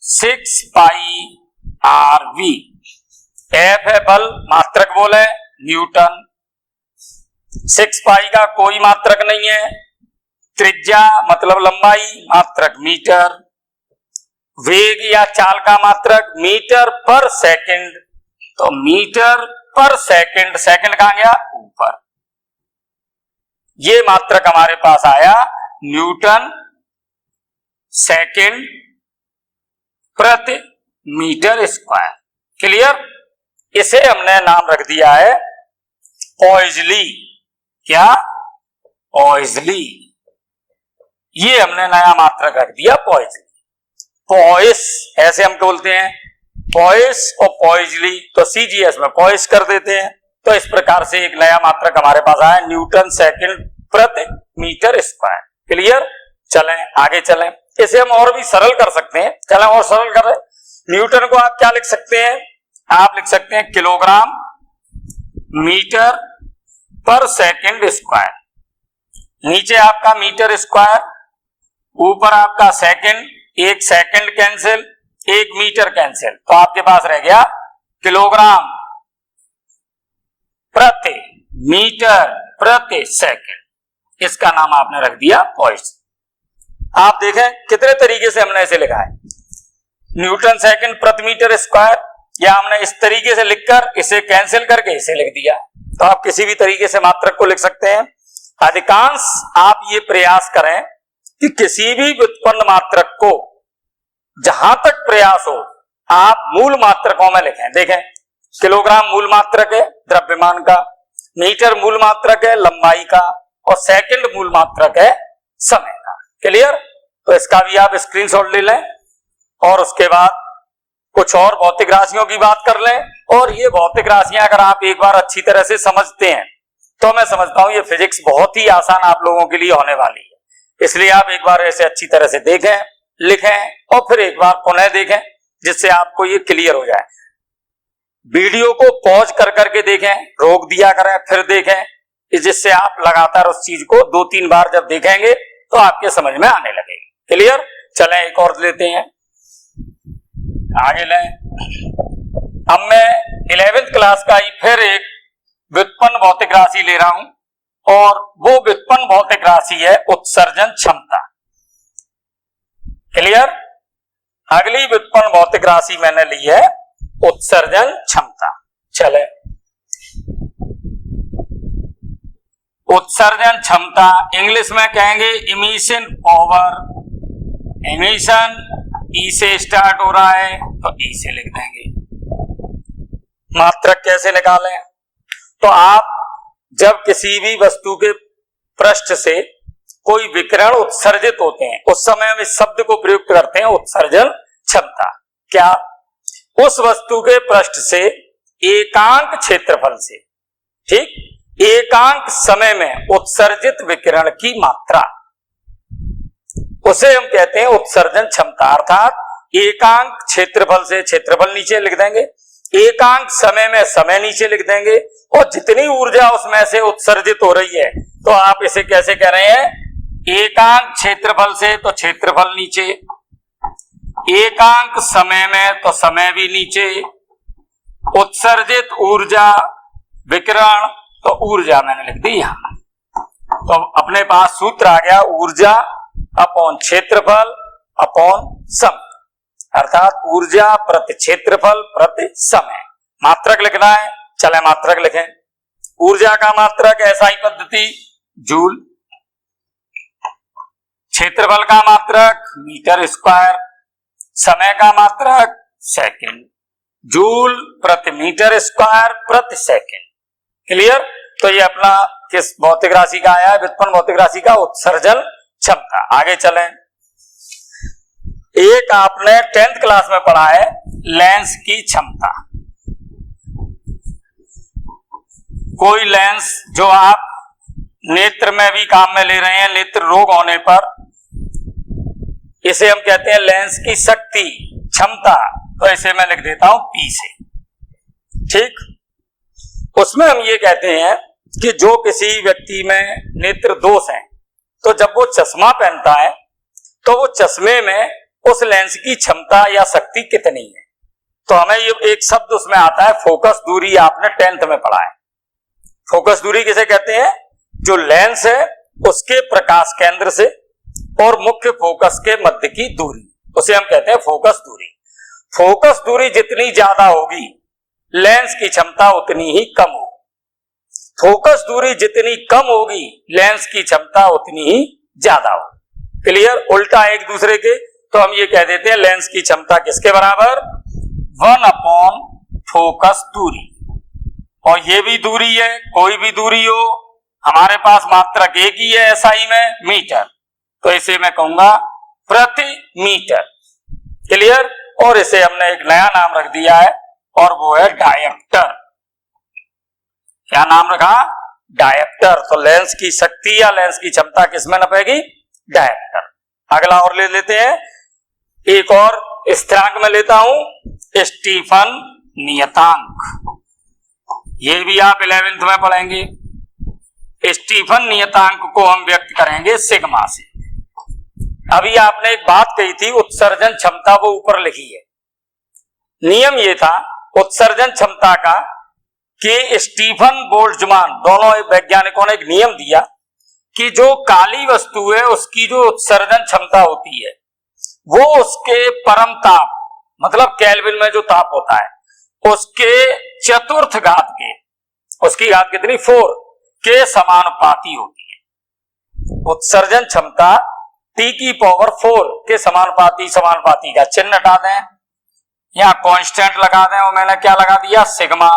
S1: 6 pi r v. F है बल, मात्रक बोले न्यूटन। 6 पाई का कोई मात्रक नहीं है, त्रिज्या मतलब लंबाई, मात्रक मीटर। वेग या चाल का मात्रक मीटर पर सेकंड, तो मीटर पर सेकंड, सेकंड कहां गया? ऊपर। ये मात्रक हमारे पास आया न्यूटन सेकंड प्रति मीटर स्क्वायर। क्लियर? इसे हमने नाम रख दिया है पॉइजली। क्या? पॉइजली। ये हमने नया मात्रक रख दिया पॉइजली। पॉइस ऐसे हम बोलते हैं, पॉइस और पॉइजली, तो सीजीएस में पॉइस कर देते हैं। तो इस प्रकार से एक नया मात्रक हमारे पास आया न्यूटन सेकंड प्रति मीटर स्क्वायर। क्लियर? चलें आगे चलें। इसे हम और भी सरल कर सकते हैं। चलें और सरल करें। न्यूटन को आप क्या लिख सकते हैं? आप लिख सकते हैं किलोग्राम मीटर पर सेकंड स्क्वायर। नीचे आपका मीटर स्क्वायर ऊपर आपका सेकंड, एक सेकंड कैंसिल, एक मीटर कैंसिल, तो आपके पास रह गया किलोग्राम प्रति मीटर प्रति सेकंड। इसका नाम आपने रख दिया पॉइसन। आप देखें कितने तरीके से हमने इसे लिखा है, न्यूटन सेकंड प्रति मीटर स्क्वायर, या हमने इस तरीके से लिखकर इसे कैंसिल करके इसे लिख दिया। तो आप किसी भी तरीके से मात्रक को लिख सकते हैं। अधिकांश आप ये प्रयास करें कि किसी भी व्युत्पन्न मात्रक को जहां तक प्रयास हो आप मूल मात्रकों में लिखें। देखें, किलोग्राम मूल मात्रक है द्रव्यमान का, मीटर मूल मात्रक है लंबाई का, और सेकंड मूल मात्रक है समय का। क्लियर? तो इसका भी आप स्क्रीनशॉट ले लें और उसके बाद कुछ और भौतिक राशियों की बात कर लें। और ये भौतिक राशियां अगर आप एक बार अच्छी तरह से समझते हैं तो मैं समझता हूं ये फिजिक्स बहुत ही आसान आप लोगों के लिए होने वाली है। इसलिए आप एक बार ऐसे अच्छी तरह से देखें, लिखें और फिर एक बार पुनः देखें, जिससे आपको ये क्लियर हो जाए। वीडियो को पॉज कर करके देखें, रोक दिया करें फिर देखें, जिससे आप लगातार उस चीज को 2-3 बार जब देखेंगे तो आपके समझ में आने लगेगी। क्लियर? चलें एक और लेते हैं, आगे लें। अब मैं 11th क्लास का ही फिर एक व्युत्पन्न भौतिक राशि ले रहा हूं और वो व्युत्पन्न भौतिक राशि है उत्सर्जन क्षमता। क्लियर? अगली व्युत्पन्न भौतिक राशि मैंने ली है उत्सर्जन क्षमता। चले, उत्सर्जन क्षमता इंग्लिश में कहेंगे इमिशन पावर। इमिशन ई से स्टार्ट हो रहा है तो ई से लिख देंगे। मात्रक कैसे निकालें? तो आप जब किसी भी वस्तु के पृष्ठ से कोई विकिरण उत्सर्जित होते हैं उस समय हम इस शब्द को प्रयुक्त करते हैं उत्सर्जन क्षमता। क्या? उस वस्तु के पृष्ठ से एकांक क्षेत्रफल से, ठीक, एकांक समय में उत्सर्जित विकिरण की मात्रा, उसे हम कहते हैं उत्सर्जन क्षमता। अर्थात एकांक क्षेत्रफल से, क्षेत्रफल नीचे लिख देंगे, एकांक समय में समय नीचे लिख देंगे, और जितनी ऊर्जा उसमें से उत्सर्जित हो रही है तो आप इसे कैसे कह रहे हैं? एकांक क्षेत्रफल से तो क्षेत्रफल नीचे, एकांक समय में तो समय भी नीचे, उत्सर्जित ऊर्जा विकिरण तो ऊर्जा मैंने लिख दी यहां। तो अपने पास सूत्र आ गया ऊर्जा अपॉन क्षेत्रफल अपॉन समय, अर्थात ऊर्जा प्रति क्षेत्रफल प्रति समय। मात्रक लिखना है, चले मात्रक लिखें। ऊर्जा का मात्रक एसआई पद्धति जूल, क्षेत्रफल का मात्रक मीटर स्क्वायर, समय का मात्रक सेकंड, जूल प्रति मीटर स्क्वायर प्रति सेकंड। क्लियर? तो ये अपना किस भौतिक राशि का आया है? व्युत्पन्न भौतिक राशि का उत्सर्जन क्षमता। आगे चलें, एक आपने 10th क्लास में पढ़ा है लेंस की क्षमता। कोई लेंस जो आप नेत्र में भी काम में ले रहे हैं, नेत्र रोग होने पर, इसे हम कहते हैं लेंस की शक्ति क्षमता। तो इसे मैं लिख देता हूं P से, ठीक। उसमें हम ये कहते हैं कि जो किसी व्यक्ति में नेत्र दोष है तो जब वो चश्मा पहनता है तो वो चश्मे में उस लेंस की क्षमता या शक्ति कितनी है। तो हमें ये एक शब्द उसमें आता है फोकस दूरी, आपने 10th में पढ़ा है। फोकस दूरी किसे कहते हैं? जो लेंस है उसके प्रकाश केंद्र से और मुख्य फोकस के मध्य की दूरी, उसे हम कहते हैं फोकस दूरी। फोकस दूरी जितनी ज्यादा होगी लेंस की क्षमता उतनी ही कम होगी। फोकस दूरी जितनी कम होगी लेंस की क्षमता उतनी ही ज्यादा होगी। क्लियर? उल्टा एक दूसरे के, तो हम ये कह देते हैं लेंस की क्षमता किसके बराबर? 1 अपॉन फोकस दूरी। और ये भी दूरी है, कोई भी दूरी हो, हमारे पास मात्रक एक ही है एसआई में, मीटर, तो इसे मैं कहूंगा प्रति मीटर। क्लियर? और इसे हमने एक नया नाम रख दिया है और वो है डायप्टर। क्या नाम रखा? डायप्टर। तो लेंस की शक्ति या लेंस की क्षमता किसमें नपेगी? डायप्टर। अगला और ले लेते हैं, एक और स्थिरांक में लेता हूं स्टीफन नियतांक। ये भी आप 11th में पढ़ेंगे। स्टीफन नियतांक को हम व्यक्त करेंगे सिग्मा से। अभी आपने एक बात कही थी, उत्सर्जन क्षमता वो ऊपर लिखी है। नियम ये था उत्सर्जन क्षमता का कि स्टीफन बोल्ट्जमान दोनों वैज्ञानिकों ने एक नियम दिया कि जो काली वस्तु है उसकी जो उत्सर्जन क्षमता होती है वो उसके परम ताप मतलब केल्विन में जो ताप होता है उसके चतुर्थ घात के, उसकी घात कितनी 4 के समानुपाती होती है। उत्सर्जन क्षमता T की पावर 4 के समानुपाती का चिन्ह हटा दें, यहां कांस्टेंट लगा दें और मैंने क्या लगा दिया सिग्मा।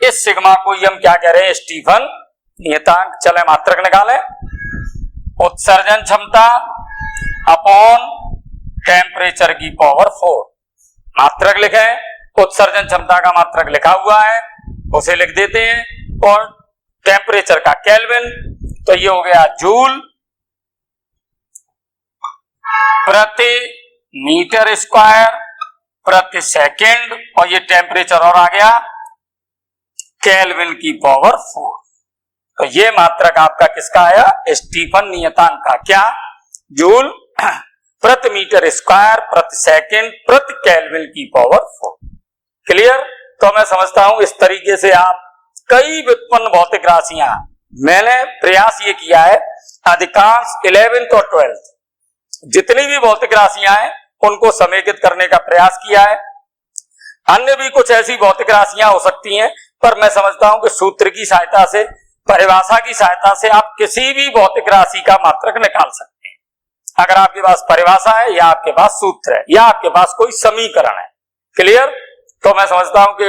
S1: इस सिग्मा को हम क्या कह रहे हैं स्टीफन नियतांक। चले मात्रक निकालें, उत्सर्जन क्षमता अपॉन टेम्परेचर की पावर 4। मात्रक लिखें, उत्सर्जन क्षमता का मात्रक लिखा हुआ है उसे लिख देते हैं और टेम्परेचर का केल्विन, तो ये हो गया जूल प्रति मीटर स्क्वायर प्रति सेकेंड और ये टेम्परेचर और आ गया केल्विन की पावर 4। तो ये मात्रक आपका किसका आया स्टीफन नियतांक का, क्या जूल प्रति मीटर स्क्वायर प्रति सेकेंड प्रति केल्विन की पावर 4। क्लियर। तो मैं समझता हूं इस तरीके से आप कई व्युत्पन्न भौतिक राशियां, मैंने प्रयास ये किया है अधिकांश 11th और 12th जितनी भी भौतिक राशियां हैं उनको समेकित करने का प्रयास किया है। अन्य भी कुछ ऐसी भौतिक राशियां हो सकती हैं, पर मैं समझता हूं कि सूत्र की सहायता से, परिभाषा की सहायता से आप किसी भी भौतिक राशि का मात्रक निकाल सकते हैं। अगर आपके पास परिभाषा है या आपके पास सूत्र है या आपके पास कोई समीकरण है। क्लियर। तो मैं समझता हूं कि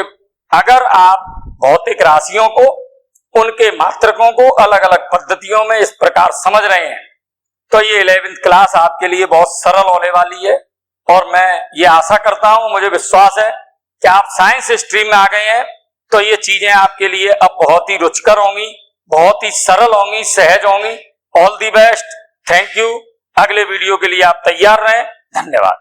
S1: अगर आप भौतिक राशियों को, उनके मात्रकों को अलग अलग पद्धतियों में इस प्रकार समझ रहे हैं तो ये 11th क्लास आपके लिए बहुत सरल होने वाली है। और मैं ये आशा करता हूं, मुझे विश्वास है कि आप साइंस स्ट्रीम में आ गए हैं तो ये चीजें आपके लिए अब बहुत ही रुचिकर होंगी, बहुत ही सरल होंगी, सहज होंगी। All the best, thank you. अगले वीडियो के लिए आप तैयार रहें। धन्यवाद।